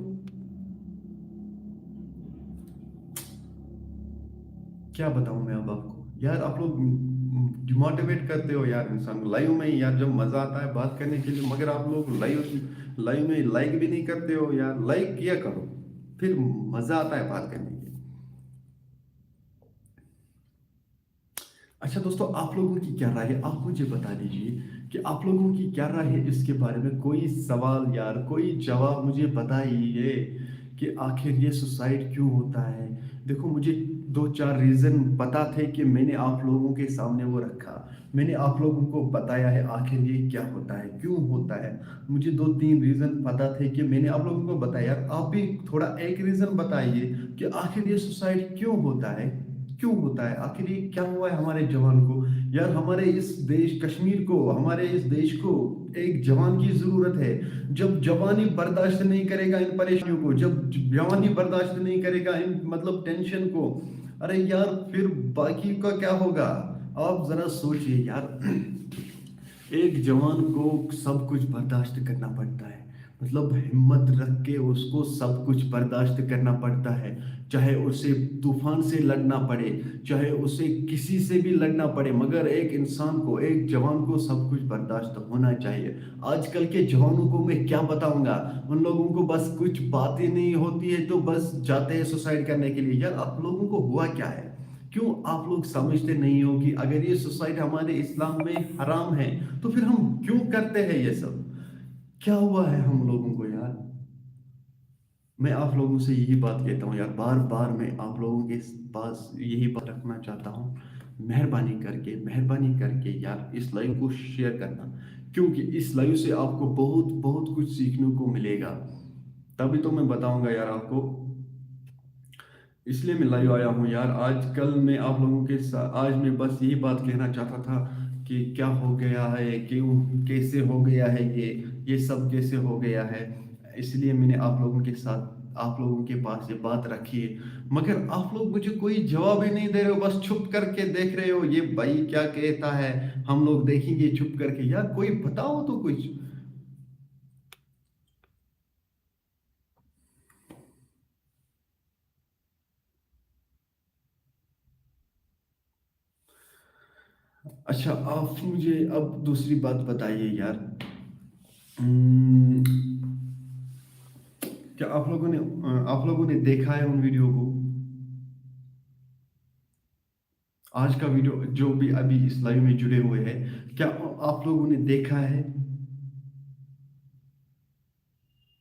S1: क्या बताऊं मैं अब आपको यार, आप लोग डिमोटिवेट करते हो यार इंसान को लाइव में यार, जब मजा आता है बात करने के लिए, मगर आप लोग लाइव में लाइक भी नहीं करते हो यार। लाइक किया करो, फिर मजा आता है बात करने के लिए। अच्छा दोस्तों, आप लोगों की क्या राय है? आप मुझे बता दीजिए कि आप लोगों की क्या राय है इसके बारे में। कोई सवाल यार, कोई जवाब मुझे बताइए कि आखिर ये सुसाइड क्यों होता है। देखो, मुझे दो चार रीज़न पता थे कि मैंने आप लोगों के सामने वो रखा। मैंने आप लोगों को बताया है आखिर ये क्या होता है, क्यों होता है। मुझे दो तीन रीज़न पता थे कि मैंने आप लोगों को बताया। यार आप भी थोड़ा एक रीज़न बताइए कि आखिर ये सुसाइड क्यों होता है, क्यों होता है, आखिर ये क्या हुआ है हमारे जवान को। यार हमारे इस देश कश्मीर को, हमारे इस देश को एक जवान की जरूरत है। जब जवान ही बर्दाश्त नहीं करेगा इन परेशानियों को, जब जवान ही बर्दाश्त नहीं करेगा इन मतलब टेंशन को, अरे यार फिर बाकी का क्या होगा। आप जरा सोचिए यार, एक जवान को सब कुछ बर्दाश्त करना पड़ता है। मतलब हिम्मत रख के उसको सब कुछ बर्दाश्त करना पड़ता है। चाहे उसे तूफान से लड़ना पड़े, चाहे उसे किसी से भी लड़ना पड़े, मगर एक इंसान को, एक जवान को सब कुछ बर्दाश्त होना चाहिए। आजकल के जवानों को मैं क्या बताऊंगा, उन लोगों को बस कुछ बातें नहीं होती है तो बस जाते हैं सुसाइड करने के लिए। यार आप लोगों को हुआ क्या है, क्यों आप लोग समझते नहीं हो कि अगर ये सुसाइड हमारे इस्लाम में हराम है तो फिर हम क्यों करते हैं ये सब। क्या हुआ है हम लोगों को यार। मैं आप लोगों से यही बात कहता हूँ यार, बार बार मैं आप लोगों के पास यही बात रखना चाहता हूँ। मेहरबानी करके यार इस लाइव को शेयर करना, क्योंकि इस लाइव से आपको बहुत बहुत कुछ सीखने को मिलेगा। तभी तो मैं बताऊंगा यार आपको, इसलिए मैं लाइव आया हूँ यार। आजकल मैं आप लोगों के साथ, आज मैं बस यही बात कहना चाहता था कि क्या हो गया है, क्यों, कैसे हो गया है ये सब कैसे हो गया है। इसलिए मैंने आप लोगों के साथ, आप लोगों के पास ये बात रखी है। मगर आप लोग मुझे कोई जवाब ही नहीं दे रहे हो, बस छुप करके देख रहे हो ये भाई क्या कहता है, हम लोग देखेंगे छुप करके। यार कोई बताओ तो कुछ। अच्छा, आप मुझे अब दूसरी बात बताइए यार। हम्म, क्या आप लोगों ने देखा है उन वीडियो को, आज का वीडियो जो भी अभी इस लाइव में जुड़े हुए हैं, क्या आप लोगों ने देखा है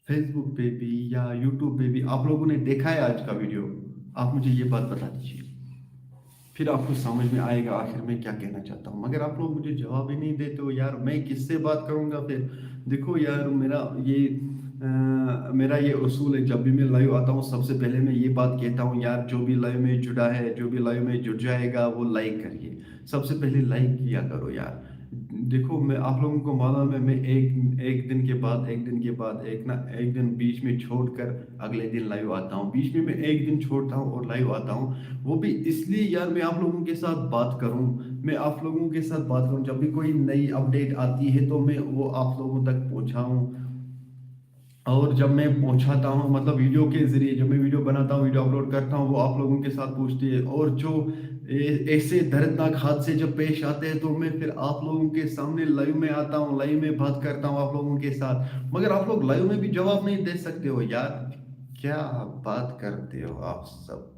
S1: फेसबुक पे भी या यूट्यूब पे भी, आप लोगों ने देखा है आज का वीडियो। आप मुझे ये बात बता दीजिए, फिर आपको समझ में आएगा आखिर मैं क्या कहना चाहता हूँ। मगर आप लोग मुझे जवाब ही नहीं देते हो यार, मैं किससे बात करूंगा फिर। देखो यार, मेरा ये उसूल है, जब भी मैं लाइव आता हूँ सबसे पहले मैं ये बात कहता हूँ यार, जो भी लाइव में जुड़ा है, जो भी लाइव में जुड़ जाएगा वो लाइक करिए। सबसे पहले लाइक किया करो यार। देखो, मैं आप लोगों को मालूम है, मैं एक एक दिन के बाद, एक दिन बीच में छोड़कर अगले दिन लाइव आता हूँ। बीच में मैं एक दिन छोड़ता हूँ और लाइव आता हूँ, वो भी इसलिए यार मैं आप लोगों के साथ बात करूं। मैं आप लोगों के साथ बात करूं, जब भी कोई नई अपडेट आती है तो मैं वो आप लोगों तक पहुंचाऊं। और जब मैं पहुंचाता हूं, मतलब वीडियो के जरिए, जब मैं वीडियो बनाता हूं, वीडियो अपलोड करता हूं, वो आप लोगों के साथ पहुंचती है। और जो ऐसे दर्दनाक हादसे जब पेश आते हैं तो मैं फिर आप लोगों के सामने लाइव में आता हूं, लाइव में बात करता हूं आप लोगों के साथ। मगर आप लोग लाइव में भी जवाब नहीं दे सकते हो यार, क्या बात करते हो आप सब।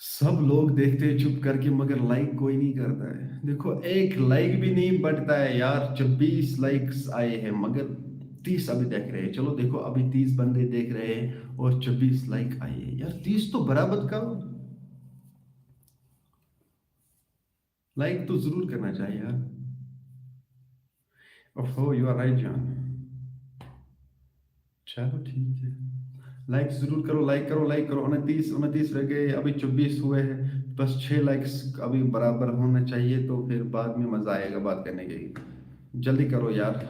S1: सब लोग देखते हैं चुप करके, मगर लाइक कोई नहीं करता है। देखो, एक लाइक भी नहीं बढ़ता है यार। 26 लाइक्स आए हैं मगर 30 अभी देख रहे हैं। चलो देखो, अभी 30 बंदे देख रहे हैं और 26 लाइक आए हैं। यार 30 तो बराबर करो, लाइक तो जरूर करना चाहिए यार। ओहो, यू आर राइट जान। चलो ठीक है, लाइक जरूर करो, लाइक करो, लाइक करो। 29 रह गए, अभी 24 हुए हैं, बस 6 लाइक्स अभी बराबर होना चाहिए तो फिर बाद में मजा आएगा बात करने के लिए। जल्दी करो यार।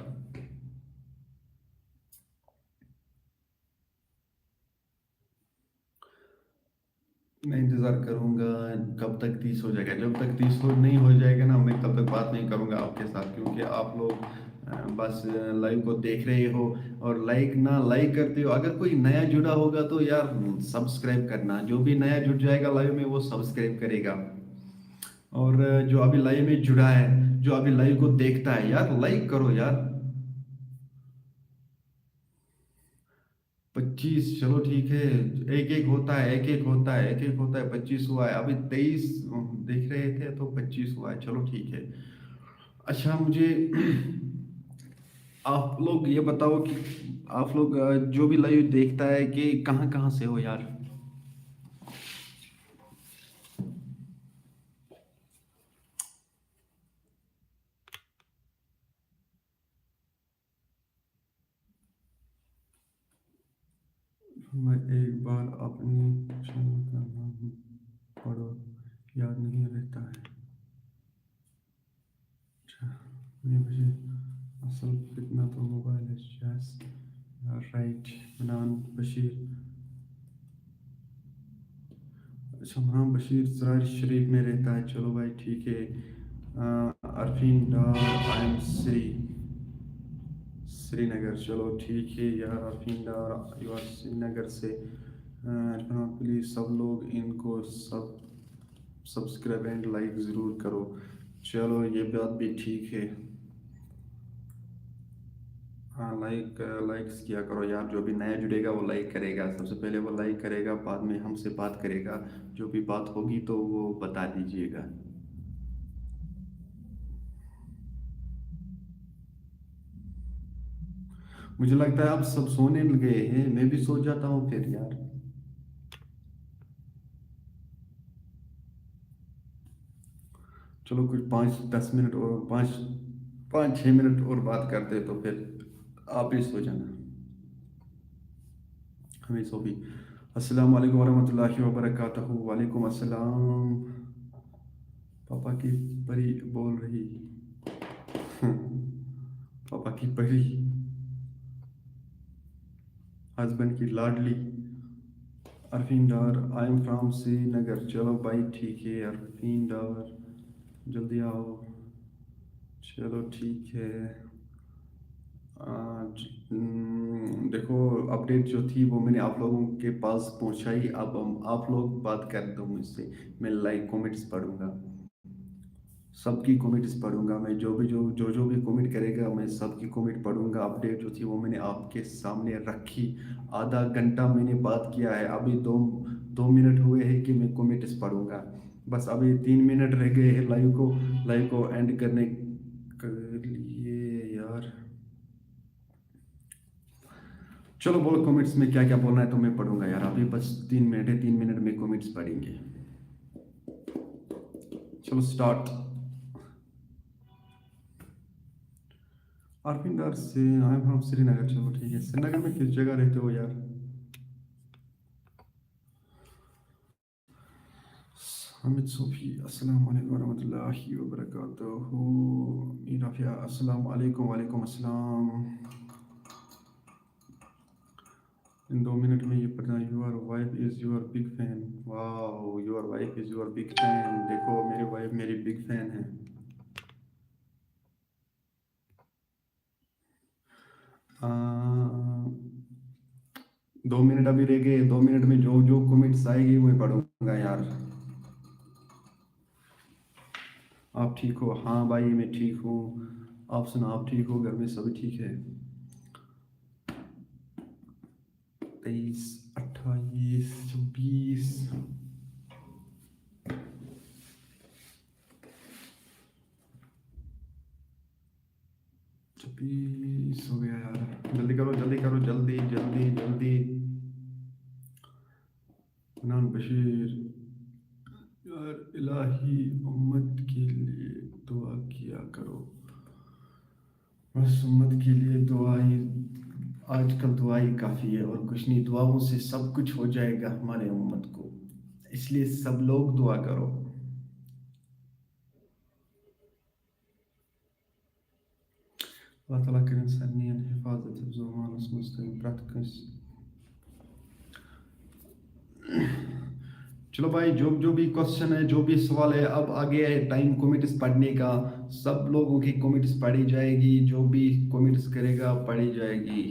S1: मैं इंतज़ार करूंगा कब तक 30 हो जाएगा। जब तक 30 हो नहीं हो जाएगा ना, मैं तब तक बात नहीं करूंगा आपके साथ, क्योंकि आप लोग बस लाइव को देख रहे हो और लाइक करते हो। अगर कोई नया जुड़ा होगा तो यार सब्सक्राइब करना, जो भी नया जुड़ जाएगा लाइव में वो सब्सक्राइब करेगा। और जो अभी लाइव में जुड़ा है, जो अभी लाइव को देखता है, यार लाइक करो यार। 25, चलो ठीक है। एक एक होता है, एक एक होता है, एक एक होता है, 25 हुआ है अभी। 23 देख रहे थे तो 25 हुआ है, चलो ठीक है। अच्छा मुझे आप लोग ये बताओ कि आप लोग जो भी लाइव देखता है कि कहाँ कहाँ से हो यार। मैं एक बार अपनी चैनल का नाम पढ़ो, याद नहीं रहता है। अच्छा, ये मुझे असल कितना तो मोबाइल है यस राइट। मनान बशीर। अच्छा मनान बशीर सरार शरीफ में रहता है, चलो भाई ठीक है। अरफीन डार आई एम श्रीनगर, चलो ठीक है यार। अरफीन डार यू आर श्रीनगर से। प्लीज़ सब लोग इनको सब सब्सक्राइब एंड लाइक ज़रूर करो। चलो ये बात भी ठीक है। हाँ लाइक्स किया करो यार, जो भी नया जुड़ेगा वो लाइक करेगा, सबसे पहले वो लाइक करेगा, बाद में हमसे बात करेगा। जो भी बात होगी तो वो बता दीजिएगा। मुझे लगता है आप सब सोने गए हैं, मैं भी सो जाता हूँ फिर यार। चलो कुछ 5-10 मिनट और 5-6 मिनट और बात करते तो फिर आप ही सो जाना। हमें सो भी। अस्सलाम वालेकुम वरहमतुल्लाहि वबरकातुहू। वालेकुम अस्सलाम। पापा की परी बोल रही। पापा की परी, हस्बैंड की लाडली। अरफीन डार आई एम फ्रॉम श्रीनगर, चलो भाई ठीक है अरफीन डार, जल्दी आओ। चलो ठीक है। देखो अपडेट जो थी वो मैंने आप लोगों के पास पहुंचाई, अब आप लोग बात कर दो मुझसे। मैं लाइक कमेंट्स पढ़ूंगा, सबकी कमेंट्स पढ़ूंगा मैं। जो भी कमेंट करेगा मैं सबकी कमेंट पढ़ूंगा। अपडेट जो थी वो मैंने आपके सामने रखी। आधा घंटा मैंने बात किया है, अभी 2 मिनट हुए हैं कि मैं कमेंट्स पढ़ूंगा। बस अभी 3 मिनट रह गए हैं लाइव को एंड करने के लिए यार। चलो बोलो कमेंट्स में क्या क्या बोलना है तो मैं पढ़ूंगा यार। अभी बस 3 मिनट है, 3 मिनट में कमेंट्स पढ़ेंगे। चलो स्टार्ट। आरपिंदर से आई एम फ्रॉम श्रीनगर, चलो ठीक है। श्रीनगर में किस जगह रहते हो यार? हामिद सूफी, अस्सलाम वालेकुम रहमतुल्लाहि व बरकातहू। मीराफिया, अस्सलाम वालेकुम। वालेकुम अस्सलाम। इन 2 मिनट में ये पढ़ना। Your wife is your big fan. वाह, your wife is your big fan. देखो मेरी वाइफ मेरी बिग फैन है। आ, 2 मिनट अभी रह गए, 2 मिनट में जो जो कमेंट्स आएगी मैं पढ़ूंगा यार। आप ठीक हो? हाँ भाई मैं ठीक हूँ। आप सुना, आप ठीक हो? घर में सभी ठीक है? 23, 28, 24, 26 हो गया यार। जल्दी करो जल्दी करो, जल्दी जल्दी जल्दी। मनान बशीर, यार इलाही उम्मत के लिए दुआ किया करो। बस उम्मत के लिए दुआ ही, आजकल दुआ ही काफ़ी है और कुछ नहीं। दुआओं से सब कुछ हो जाएगा हमारे उम्मत को, इसलिए सब लोग दुआ करो। अल्लाह ताला करें इंसानियत हिफाजत ज़ुबान मुस्लिम प्रैक्टिस। चलो भाई, जो जो भी क्वेश्चन है, जो भी सवाल है, अब आगे है टाइम कमेंट्स पढ़ने का। सब लोगों की कमेंट्स पढ़ी जाएगी, जो भी कमेंट्स करेगा पढ़ी जाएगी।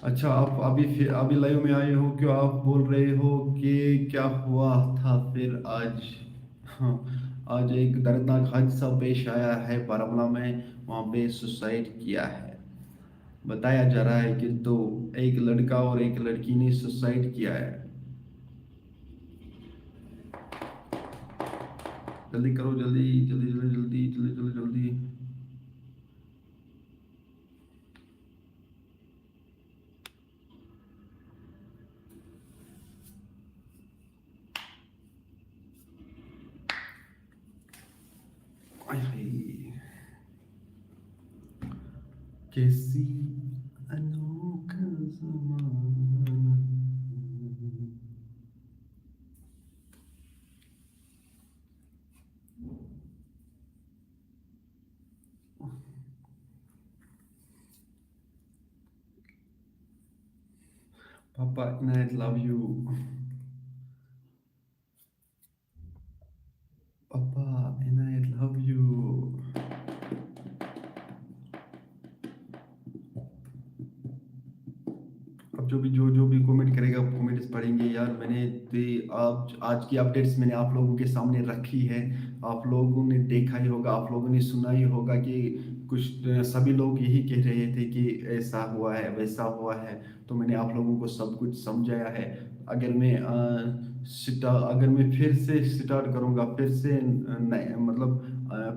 S1: अच्छा आप अभी लाइव में आए हो, क्यों आप बोल रहे हो कि क्या हुआ था फिर आज? हाँ, आज एक दर्दनाक हादसा पेश आया है बारामूला में, वहाँ पे सुसाइड किया है। बताया जा रहा है कि तो एक लड़का और एक लड़की ने सुसाइड किया है। जल्दी करो, जल्दी जल्दी जल्दी जल्दी जल्दी जल्दी जल्दी। आय हाय, कैसी अनोखा ज़माना। पापा इनायत लव यू। पापा इनायत लव यू। अब जो भी कमेंट करेगा कमेंट्स पढ़ेंगे यार। मैंने आप आज की अपडेट्स मैंने आप लोगों के सामने रखी है। आप लोगों ने देखा ही होगा, आप लोगों ने सुना ही होगा कि कुछ सभी लोग यही कह रहे थे कि ऐसा हुआ है वैसा हुआ है। तो मैंने आप लोगों को सब कुछ समझाया है। अगर मैं फिर से स्टार्ट करूँगा, फिर से मतलब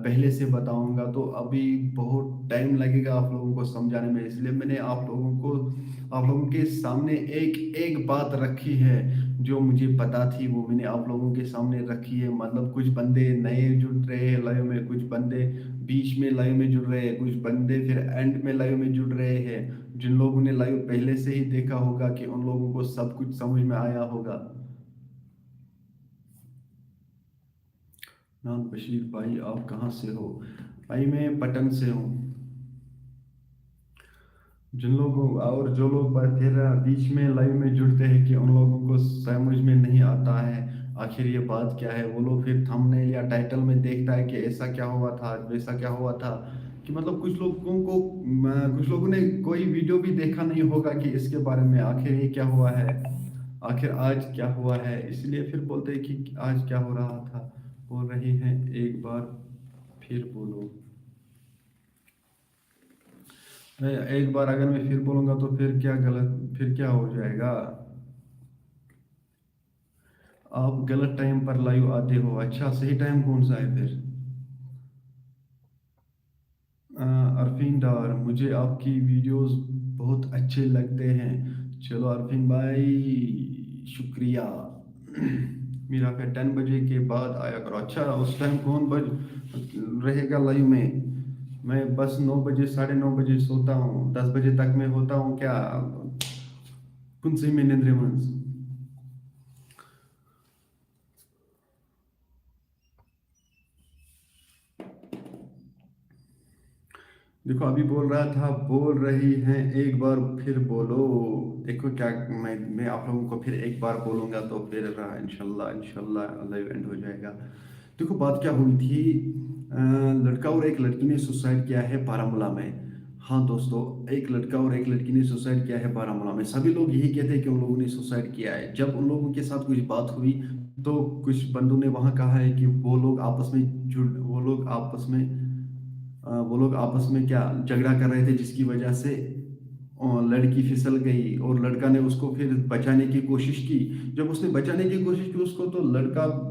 S1: पहले से बताऊंगा तो अभी बहुत टाइम लगेगा आप लोगों को समझाने में। इसलिए मैंने आप लोगों के सामने एक एक बात रखी है। जो मुझे पता थी वो मैंने आप लोगों के सामने रखी है। मतलब कुछ बंदे नए जुड़ रहे हैं लाइव में, कुछ बंदे बीच में लाइव में जुड़ रहे हैं, कुछ बंदे फिर एंड में लाइव में जुड़ रहे हैं। जिन लोगों ने लाइव पहले से ही देखा होगा कि उन लोगों को सब कुछ समझ में आया होगा। नाम बशीर भाई, आप कहाँ से हो? भाई मैं पटन से हूँ। जिन लोगों और जो लोग फिर बीच में लाइव में जुड़ते हैं कि उन लोगों को समझ में नहीं आता है आखिर ये बात क्या है, वो लोग फिर थंबनेल या टाइटल में देखता है कि ऐसा क्या हुआ था, वैसा क्या हुआ था। कि मतलब कुछ लोगों ने कोई वीडियो भी देखा नहीं होगा कि इसके बारे में आखिर ये क्या हुआ है, आखिर आज क्या हुआ है। इसलिए फिर बोलते हैं कि आज क्या हो रहा था। बोल रही हैं एक बार फिर बोलो। एक बार अगर मैं फिर बोलूंगा तो फिर क्या हो जाएगा? आप गलत टाइम पर लाइव आते हो। अच्छा, सही टाइम कौन सा है फिर? अरफीन डार, मुझे आपकी वीडियोस बहुत अच्छे लगते हैं। चलो अरफीन भाई शुक्रिया। मेरा फिर 10 बजे के बाद आया करो। अच्छा, उस टाइम कौन बज रहेगा लाइव में? मैं बस 9 बजे 9:30 सोता हूँ, 10 बजे तक मैं होता हूँ क्या कुन से में निंद्रे मंस। देखो अभी बोल रहा था, बोल रही हैं एक बार फिर बोलो। देखो क्या, मैं आप लोगों को फिर एक बार बोलूंगा तो फिर इंशाल्लाह इंशाल्लाह लाइव एंड हो जाएगा। देखो बात क्या हुई थी। लड़का और एक लड़की ने सुसाइड किया है बारामूला में। हाँ दोस्तों, एक लड़का और एक लड़की ने सुसाइड किया है बारामूला में। सभी लोग यही कहते हैं कि उन लोगों ने सुसाइड किया है। जब उन लोगों के साथ कुछ बात हुई तो कुछ बंदों ने वहां कहा है कि वो लोग आपस में क्या झगड़ा कर रहे थे, जिसकी वजह से लड़की फिसल गई और लड़का ने उसको फिर बचाने की कोशिश की। जब उसने बचाने की कोशिश की उसको, तो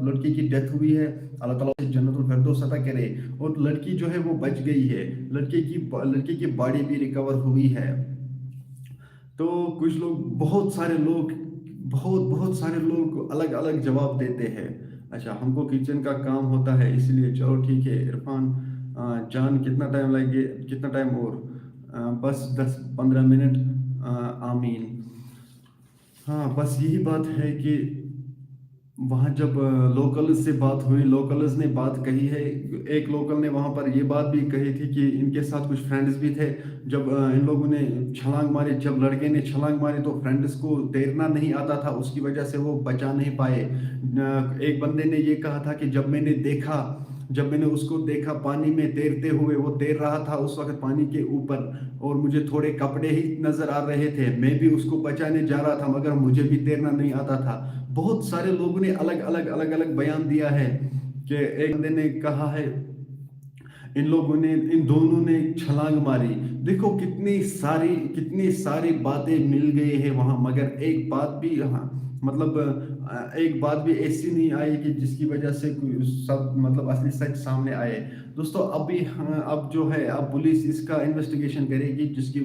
S1: लड़की की डेथ हुई है। अल्लाह ताला उसे जन्नतुल फिरदौस अता करे। और लड़की जो है वो बच गई है। लड़की की बॉडी भी रिकवर हुई है। तो कुछ लोग, बहुत बहुत सारे लोग अलग अलग जवाब देते हैं। अच्छा, हमको किचन का काम होता है इसलिए चलो ठीक है इरफान जान, कितना टाइम लगे, कितना टाइम और? बस 10-15 मिनट। आमीन। हाँ बस यही बात है कि वहाँ जब लोकल से बात हुई, लोकल्स ने बात कही है। एक लोकल ने वहाँ पर ये बात भी कही थी कि इनके साथ कुछ फ्रेंड्स भी थे। जब इन लोगों ने छलांग मारी, जब लड़के ने छलांग मारी तो फ्रेंड्स को तैरना नहीं आता था, उसकी वजह से वो बचा नहीं पाए। एक बंदे ने ये कहा था कि जब मैंने उसको देखा पानी में तैरते हुए, वो तैर रहा था उस वक्त पानी के ऊपर और मुझे थोड़े कपड़े ही नजर आ रहे थे। मैं भी उसको बचाने जा रहा था मगर मुझे भी तैरना नहीं आता था। बहुत सारे लोगों ने अलग अलग बयान दिया है। कि एक बंदे ने कहा है, इन लोगों ने, इन दोनों ने छलांग मारी। देखो कितनी सारी बातें मिल गई है वहां, मगर एक बात भी, हाँ, मतलब एक बात भी ऐसी नहीं आई कि जिसकी वजह से सब मतलब असली सच सामने आए। दोस्तों अभी, हाँ, अब जो है, अब पुलिस इसका इन्वेस्टिगेशन करेगी, जिसकी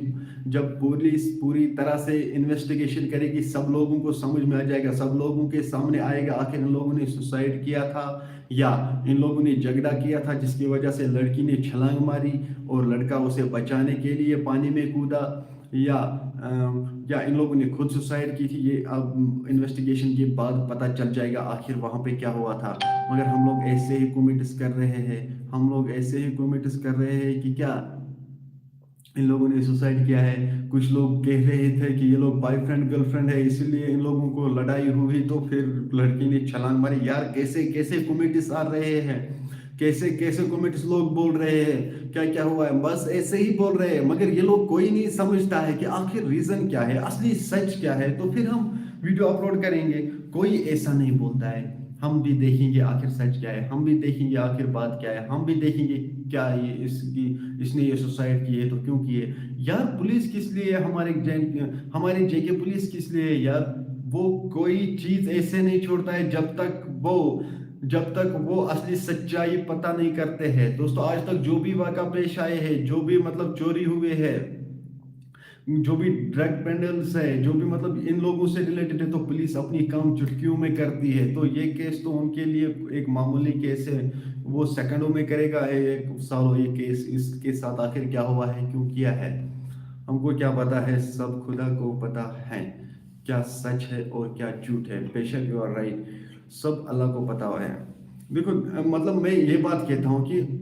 S1: जब पुलिस पूरी तरह से इन्वेस्टिगेशन करेगी, सब लोगों को समझ में आ जाएगा, सब लोगों के सामने आएगा आखिर इन लोगों ने सुसाइड किया था या इन लोगों ने झगड़ा किया था, जिसकी वजह से लड़की ने छलांग मारी और लड़का उसे बचाने के लिए पानी में कूदा, या इन लोगों ने खुद सुसाइड की थी। ये अब इन्वेस्टिगेशन के बाद पता चल जाएगा आखिर वहां पे क्या हुआ था। मगर हम लोग ऐसे ही कमेंट्स कर रहे हैं, हम लोग ऐसे ही कमेंट्स कर रहे हैं कि क्या इन लोगों ने सुसाइड किया है। कुछ लोग कह रहे थे कि ये लोग बॉयफ्रेंड गर्लफ्रेंड है, इसलिए इन लोगों को लड़ाई हुई तो फिर लड़की ने छलांग मारी। यार कैसे कैसे कमेंट्स आ रहे हैं, कैसे कैसे कमेंट्स लोग बोल रहे हैं, क्या क्या हुआ है, बस ऐसे ही बोल रहे हैं। मगर ये लोग कोई नहीं समझता है कि आखिर रीजन क्या है, असली सच क्या है, तो फिर हम वीडियो अपलोड करेंगे। कोई ऐसा नहीं बोलता है। हम भी देखेंगे आखिर सच क्या है, हम भी देखेंगे आखिर बात क्या है, हम भी देखेंगे क्या ये इसकी इसने ये सुसाइड की है तो क्यों की है। यार पुलिस किस लिए है, हमारे जेके पुलिस किस लिए है यार। वो कोई चीज ऐसे नहीं छोड़ता है जब तक वो असली सच्चाई पता नहीं करते हैं। दोस्तों आज तक जो भी वाक़ा पेश आए हैं, जो भी मतलब चोरी हुए हैं, जो भी ड्रग पेंडल्स है, जो भी मतलब इन लोगों से रिलेटेड है, तो पुलिस अपनी काम चुटकियों में करती है। तो ये केस तो उनके लिए एक मामूली केस है, वो सेकंडों में करेगा। एक सालों ये केस, इसके साथ आखिर क्या हुआ है, क्यों किया है, हमको क्या पता है, सब खुदा को पता है क्या सच है और क्या झूठ है। बेशक यू आर राइट, सब अल्लाह को पता है। देखो मतलब मैं ये बात कहता हूँ कि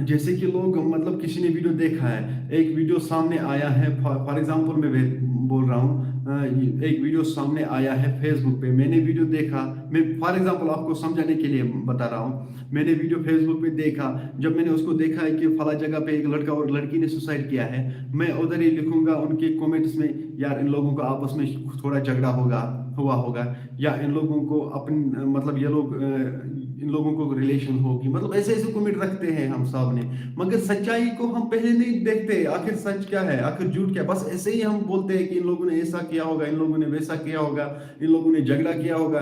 S1: जैसे कि लोग मतलब किसी ने वीडियो देखा है, एक वीडियो सामने आया है, फॉर एग्जांपल मैं बोल रहा हूँ, एक वीडियो सामने आया है फेसबुक पे, मैंने वीडियो देखा, मैं फॉर एग्जांपल आपको समझाने के लिए बता रहा हूँ। मैंने वीडियो फेसबुक पे देखा, जब मैंने उसको देखा है कि फला जगह पे एक लड़का और लड़की ने सुसाइड किया है, मैं उधर ही लिखूंगा उनके कमेंट्स में, यार इन लोगों का आपस में थोड़ा झगड़ा हुआ होगा, या इन लोगों को अपन मतलब ये लोग इन लोगों को रिलेशन होगी, मतलब ऐसे ऐसे कमेंट रखते हैं हम सामने। मगर सच्चाई को हम पहले नहीं देखते, आखिर सच क्या है, आखिर झूठ क्या है। बस ऐसे ही हम बोलते हैं कि इन लोगों ने ऐसा किया होगा, इन लोगों ने वैसा किया होगा, इन लोगों ने झगड़ा किया होगा,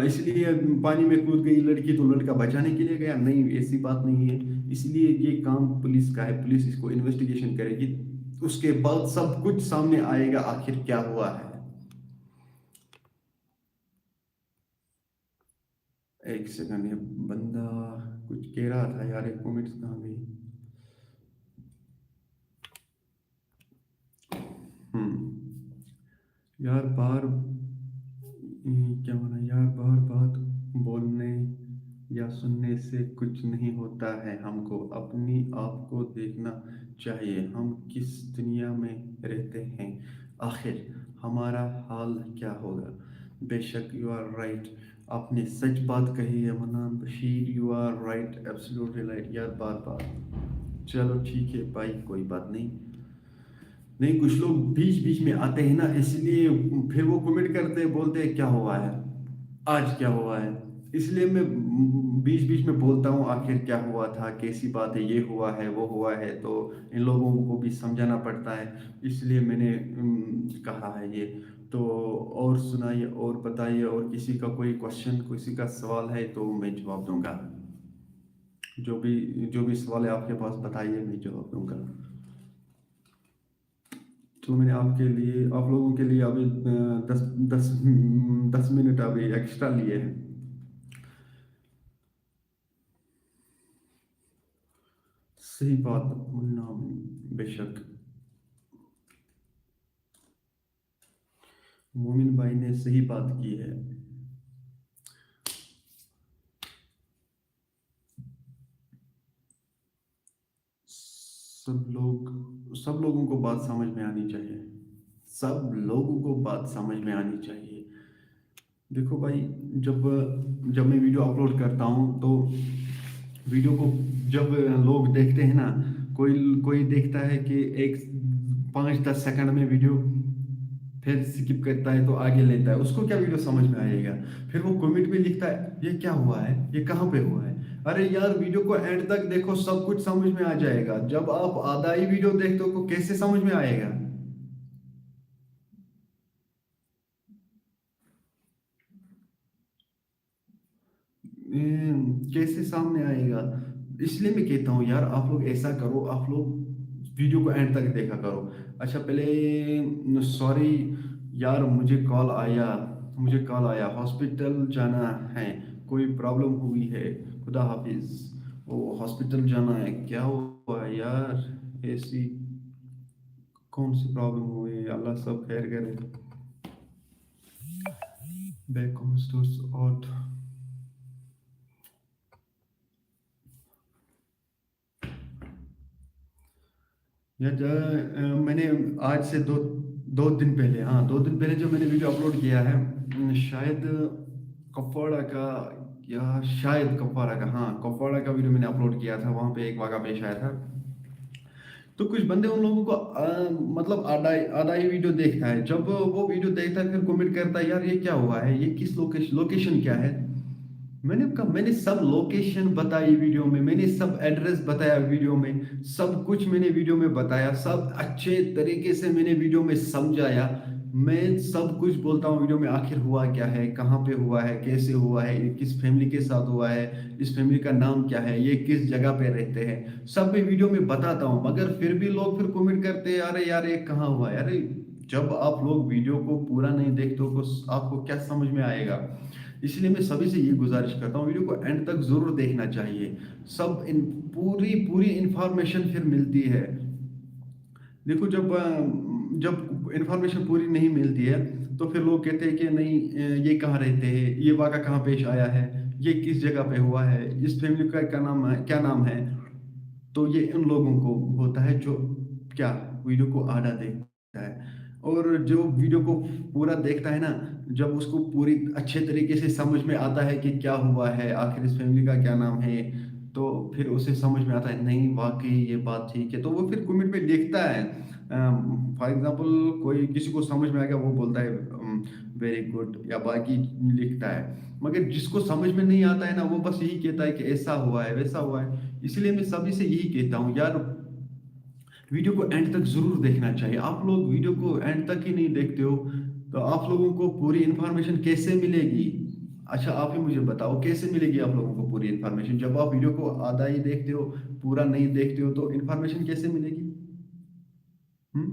S1: इसलिए पानी में कूद गई लड़की तो लड़का बचाने के लिए गया। नहीं, ऐसी बात नहीं है। इसलिए ये काम पुलिस का है, पुलिस इसको इन्वेस्टिगेशन करेगी, उसके बाद सब कुछ सामने आएगा आखिर क्या हुआ है। एक सेकंड, ये बंदा कुछ कह रहा था यार, एक कमेंट्स कहाँ गई। यार क्या माना यार, बार बात बोलने या सुनने से कुछ नहीं होता है, हमको अपनी आप को देखना चाहिए, हम किस दुनिया में रहते हैं, आखिर हमारा हाल क्या होगा। बेशक यू आर राइट, आपने सच बात कही है Manan Bashir, you are right, absolutely right यार, बार बार। चलो ठीक है भाई, कोई बात नहीं। नहीं, कुछ लोग बीच बीच में आते हैं ना, इसलिए फिर वो कमेंट करते हैं, बोलते हैं क्या हुआ है, आज क्या हुआ है। इसलिए मैं बीच बीच में बोलता हूँ आखिर क्या हुआ था, कैसी बात है, ये हुआ है वो हुआ है, तो इन लोगों को भी समझाना पड़ता है। इसलिए मैंने कहा है ये। तो और सुनाइए और बताइए, और किसी का कोई क्वेश्चन, किसी का सवाल है तो मैं जवाब दूंगा। जो भी सवाल है आपके पास बताइए, मैं जवाब दूंगा। तो मैंने आपके लिए, आप लोगों के लिए अभी 10 मिनट अभी एक्स्ट्रा लिए हैं। सही बात मुन्ना, बेशक मोमिन भाई ने सही बात की है। सब लोगों को बात समझ में आनी चाहिए, सब लोगों को बात समझ में आनी चाहिए। देखो भाई, जब जब मैं वीडियो अपलोड करता हूँ तो वीडियो को जब लोग देखते हैं ना, कोई कोई देखता है कि एक 5-10 सेकंड में वीडियो, फिर स्किप करता है तो आगे लेता है, उसको क्या वीडियो समझ में आएगा। फिर वो कमेंट में लिखता है ये क्या हुआ है, ये कहाँ पे हुआ है। अरे यार वीडियो को एंड तक देखो, सब कुछ समझ में आ जाएगा। जब आप आधा ही वीडियो देखते हो तो कैसे समझ में आएगा? कैसे सामने आएगा? इसलिए मैं कहता हूँ यार, आप लोग ऐसा करो, आप लोग वीडियो को एंड तक देखा करो। अच्छा पहले सॉरी यार, मुझे कॉल आया, हॉस्पिटल जाना है, कोई प्रॉब्लम हुई है, खुदा हाफिज। वो हॉस्पिटल जाना है, क्या हुआ यार? ऐसी कौन सी प्रॉब्लम हुई? अल्लाह सब खैर करे। बैक होम स्टोर्स और यार मैंने आज से दो दिन पहले, हाँ 2 दिन पहले जो मैंने वीडियो अपलोड किया है, शायद कपवाड़ा का, या शायद कपवाड़ा का, हाँ कपवाड़ा का वीडियो मैंने अपलोड किया था। वहाँ पे एक वाक़ा पेश आया था। तो कुछ बंदे उन लोगों को मतलब आधा आधा ही वीडियो देखता है। जब वो वीडियो देखता है फिर कमेंट करता है, यार ये क्या हुआ है, ये किस लोकेशन क्या है? मैंने सब लोकेशन बताई वीडियो में, मैंने सब एड्रेस बताया वीडियो में, सब कुछ मैंने वीडियो में बताया, सब अच्छे तरीके से मैंने वीडियो में समझाया। मैं सब कुछ बोलता हूँ वीडियो में, आखिर हुआ क्या है, कहाँ पे हुआ है, कैसे हुआ है, ये किस फैमिली के साथ हुआ है, इस फैमिली का नाम क्या है, ये किस जगह पे रहते हैं, सब मैं वीडियो में बताता हूँ। मगर फिर भी लोग फिर कमेंट करते हैं, अरे यार ये कहाँ हुआ है? अरे जब आप लोग वीडियो को पूरा नहीं देखते हो तो आपको क्या समझ में आएगा? इसलिए मैं सभी से ये गुजारिश करता हूँ, वीडियो को एंड तक ज़रूर देखना चाहिए। सब इन पूरी पूरी इंफॉर्मेशन फिर मिलती है। देखो जब इंफॉर्मेशन पूरी नहीं मिलती है तो फिर लोग कहते हैं कि नहीं, ये कहाँ रहते हैं, ये वाक़ा कहाँ पेश आया है, ये किस जगह पे हुआ है, इस फैमिली का क्या नाम है। तो ये उन लोगों को होता है जो क्या वीडियो को आधा देखता है। और जो वीडियो को पूरा देखता है ना, जब उसको पूरी अच्छे तरीके से समझ में आता है कि क्या हुआ है, आखिर इस फैमिली का क्या नाम है, तो फिर उसे समझ में आता है, नहीं वाकई ये बात ठीक है, तो वो फिर कमेंट में लिखता है। फॉर एग्जांपल कोई किसी को समझ में आ गया, वो बोलता है वेरी गुड या बाकी लिखता है। मगर जिसको समझ में नहीं आता है ना, वो बस यही कहता है कि ऐसा हुआ है, वैसा हुआ है। इसलिए मैं सभी से यही कहता हूँ यार, वीडियो को एंड तक जरूर देखना चाहिए। आप लोग वीडियो को एंड तक ही नहीं देखते हो तो आप लोगों को पूरी इंफॉर्मेशन कैसे मिलेगी? अच्छा आप ही मुझे बताओ, कैसे मिलेगी आप लोगों को पूरी इंफॉर्मेशन? जब आप वीडियो को आधा ही देखते हो, पूरा नहीं देखते हो, तो इंफॉर्मेशन कैसे मिलेगी? हम्म।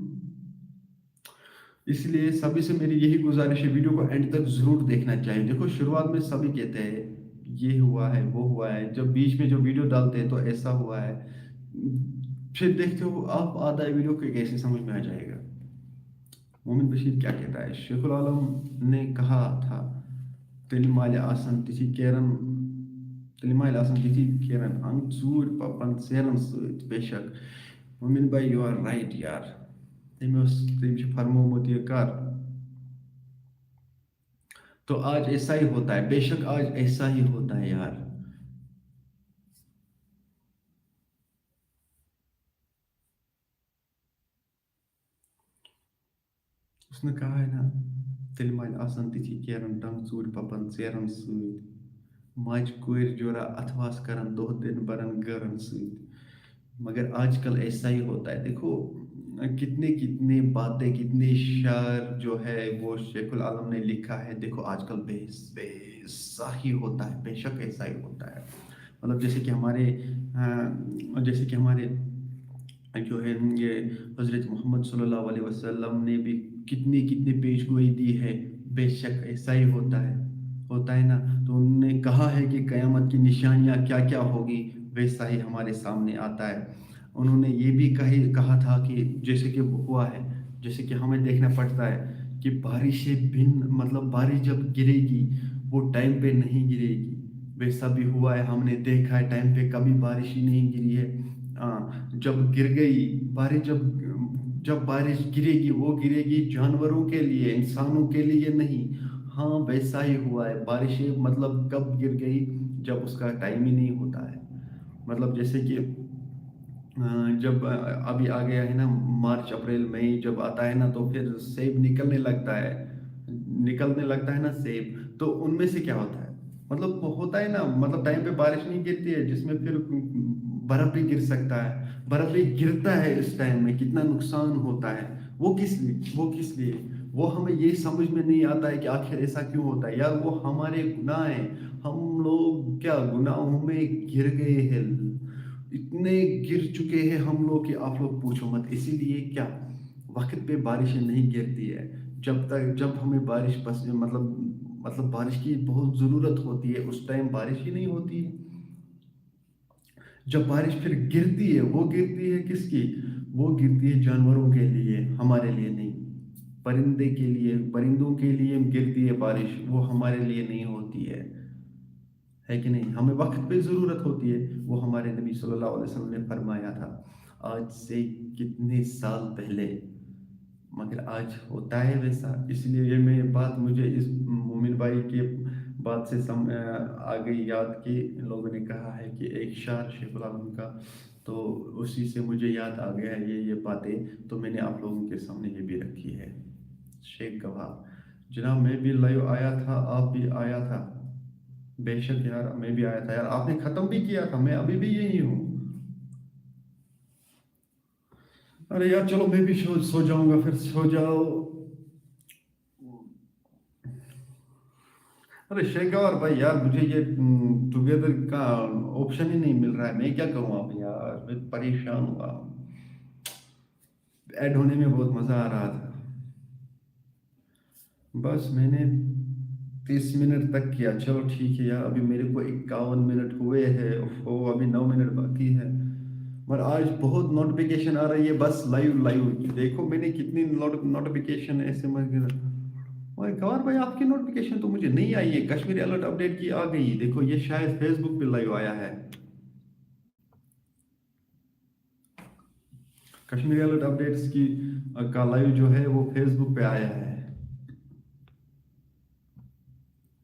S1: इसलिए सभी से मेरी यही गुजारिश है, वीडियो को एंड तक जरूर देखना चाहिए। देखो शुरुआत में सभी कहते हैं ये हुआ है, वो हुआ है, जब बीच में जो वीडियो डालते हैं तो ऐसा हुआ है, फिर देखते हो आप आधा वीडियो को कैसे समझ में आ जाएगा। मोमिन बशीर क्या कहता है? शेखुल आलम ने कहा था, तिलमाल आसन तिथि केरन तिलमाल आसन तिथि केरन अंग चूर पपन सेरन बेशक। मोमिन भाई यू आर राइट यार, तम फरमोमुत ये कर। तो आज ऐसा ही होता है, बेशक आज ऐसा ही होता है यार। उसने कहा है ना, तिलमाल आसन तिथि केरन टंग चूर पपन सेरन माज कोर जोरा अथवास करन दो दिन बरन गरन सत। मगर आजकल ऐसा ही होता है। देखो कितने कितने बातें, कितने शार जो है वो शेखुल आलम ने लिखा है। देखो आजकल वैसा ही होता है, बेशक ऐसा ही होता है। मतलब जैसे कि हमारे जो है ये हज़रत मोहम्मद सल्लल्लाहु अलैहि वसल्लम ने भी कितनी कितनी पेश गोई दी है। बेशक ऐसा ही होता है ना। तो उन्होंने कहा है कि क़यामत की निशानियाँ क्या क्या होगी, वैसा ही हमारे सामने आता है। उन्होंने ये भी कहा था कि जैसे कि हुआ है, जैसे कि हमें देखना पड़ता है कि बारिशें भिन्न, मतलब बारिश जब गिरेगी वो टाइम पे नहीं गिरेगी। वैसा भी हुआ है, हमने देखा है टाइम पे कभी बारिश ही नहीं गिरी है। जब गिर गई बारिश, जब बारिश गिरेगी वो गिरेगी जानवरों के लिए, इंसानों के लिए नहीं। हाँ वैसा ही हुआ है, बारिशें मतलब कब गिर गई, जब उसका टाइम ही नहीं होता है। मतलब जैसे कि जब अभी आ गया है ना मार्च अप्रैल मई, जब आता है ना तो फिर सेब निकलने लगता है ना सेब, तो उनमें से क्या होता है, मतलब होता है ना, मतलब टाइम पे बारिश नहीं गिरती है जिसमें फिर बर्फ भी गिर सकता है, बर्फ भी गिरता है इस टाइम में कितना नुकसान होता है। वो किस लिए वो हमें ये समझ में नहीं आता है कि आखिर ऐसा क्यों होता है यार। वो हमारे गुनाह हैं, हम लोग क्या गुनाहों में गिर गए हैं, इतने गिर चुके हैं हम लोग कि आप लोग पूछो मत। इसीलिए क्या वक्त पे बारिशें नहीं गिरती है। जब हमें बारिश बस मतलब बारिश की बहुत ज़रूरत होती है उस टाइम बारिश ही नहीं होती है। जब बारिश फिर गिरती है, वो गिरती है किसकी? वो गिरती है जानवरों के लिए, हमारे लिए नहीं। परिंदे के लिए, परिंदों के लिए गिरती है बारिश, वो हमारे लिए नहीं होती है कि नहीं? हमें वक्त पे ज़रूरत होती है। वो हमारे नबी सल्लल्लाहु अलैहि वसल्लम ने फरमाया था आज से कितने साल पहले, मगर आज होता है वैसा। इसलिए ये मैं बात मुझे इस मोमिन भाई के बात से आ गई याद कि इन लोगों ने कहा है कि एक शार शेख गुलाम का, तो उसी से मुझे याद आ गया है ये बातें, तो मैंने आप लोगों के सामने ये भी रखी है। शेख गवाह जनाब, मैं भी लाइव आया था, आप भी आया था। बेशक यार, मैं भी आया था यार, आपने ख़त्म भी किया था, मैं अभी भी यही हूँ। अरे यार चलो, मैं भी सो जाऊंगा, फिर सो जाओ। अरे शेखर भाई यार, मुझे ये टुगेदर का ऑप्शन ही नहीं मिल रहा है, मैं क्या करूँ अब यार, मैं परेशान हुआ। ऐड होने में बहुत मज़ा आ रहा था। बस मैंने 30 मिनट तक किया, चलो ठीक है यार। अभी मेरे को 51 मिनट हुए हैं, वो अभी 9 मिनट बाकी है। पर आज बहुत नोटिफिकेशन आ रही है, बस लाइव लाइव देखो मैंने कितनी नोटिफिकेशन ऐसे मत। और गौर भाई, आपकी नोटिफिकेशन तो मुझे नहीं आई है, कश्मीरी अलर्ट अपडेट की आ गई, देखो ये शायद फेसबुक पे लाइव आया है। कश्मीरी अलर्ट अपडेट्स की का लाइव जो है वो फेसबुक पे आया है।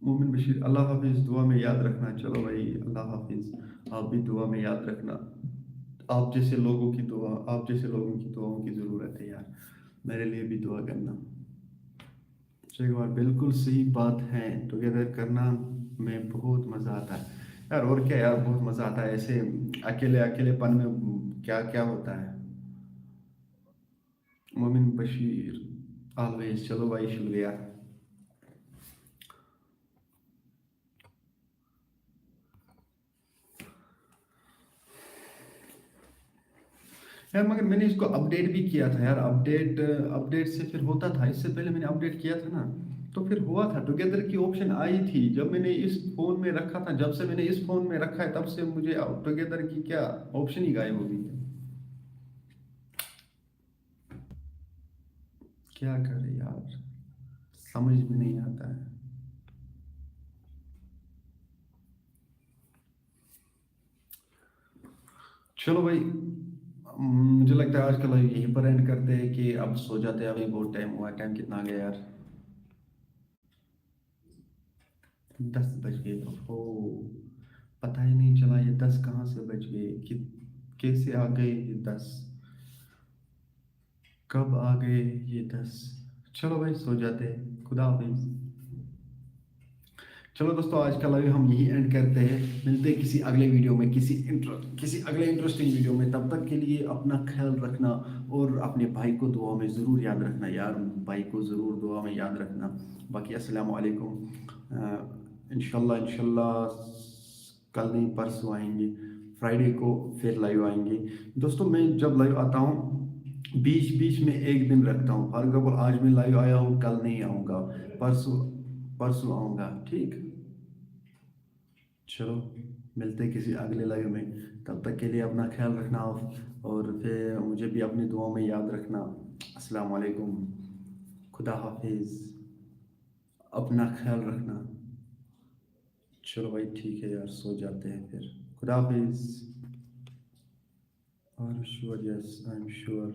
S1: मोमिन बशीर, अल्लाह हाफिज़, दुआ में याद रखना। चलो भाई, अल्लाह हाफिज़, आप भी दुआ में याद रखना। आप जैसे लोगों की दुआ, आप जैसे लोगों की दुआओं की ज़रूरत है यार, मेरे लिए भी दुआ करना। सही बात, बिल्कुल सही बात है। टुगेदर करना में बहुत मज़ा आता है यार, और क्या यार, बहुत मज़ा आता है ऐसे अकेले अकेलेपन में, क्या क्या होता है। मोमिन बशीर ऑलवेज, चलो भाई शुक्रिया। यार मगर मैंने इसको अपडेट भी किया था यार, अपडेट से फिर होता था, इससे पहले मैंने अपडेट किया था ना, तो फिर हुआ था, टुगेदर की ऑप्शन आई थी जब मैंने इस फोन में रखा था। जब से मैंने इस फोन में रखा है तब से मुझे टुगेदर की क्या ऑप्शन ही गायब हो गई है। क्या करे यार, समझ में नहीं आता है। चलो भाई, मुझे लगता है आज का लाइव यहीं पर एंड करते हैं कि अब सो जाते हैं, अभी बहुत टाइम हुआ है। टाइम कितना आ गया यार, 10 बज गए। हो, पता ही नहीं चला ये 10 कहाँ से बज गए, कि कैसे आ गए ये 10, कब आ गए ये 10। चलो भाई सो जाते हैं, खुदा हाफिज। चलो दोस्तों, आज का लाइव हम यही एंड करते हैं, मिलते हैं किसी अगले वीडियो में, किसी अगले इंटरेस्टिंग वीडियो में। तब तक के लिए अपना ख्याल रखना, और अपने भाई को दुआ में ज़रूर याद रखना यार, भाई को ज़रूर दुआ में याद रखना। बाकी अस्सलाम वालेकुम। इंशाल्लाह कल नहीं परसों आएंगे, फ्राइडे को फिर लाइव आएंगे। दोस्तों मैं जब लाइव आता हूँ बीच बीच में एक दिन रखता हूँ, फॉर एग्जाम्पल आज मैं लाइव आया हूँ, कल नहीं आऊँगा, परसों परसों आऊँगा, ठीक। चलो मिलते हैं किसी अगले लाइव में, तब तक के लिए अपना ख्याल रखना आप, और फिर मुझे भी अपनी दुआओं में याद रखना। अस्सलाम वालेकुम, खुदा हाफिज़, अपना ख्याल रखना। चलो भाई ठीक है यार, सो जाते हैं फिर, खुदा हाफिज़। और sure, yes I am sure.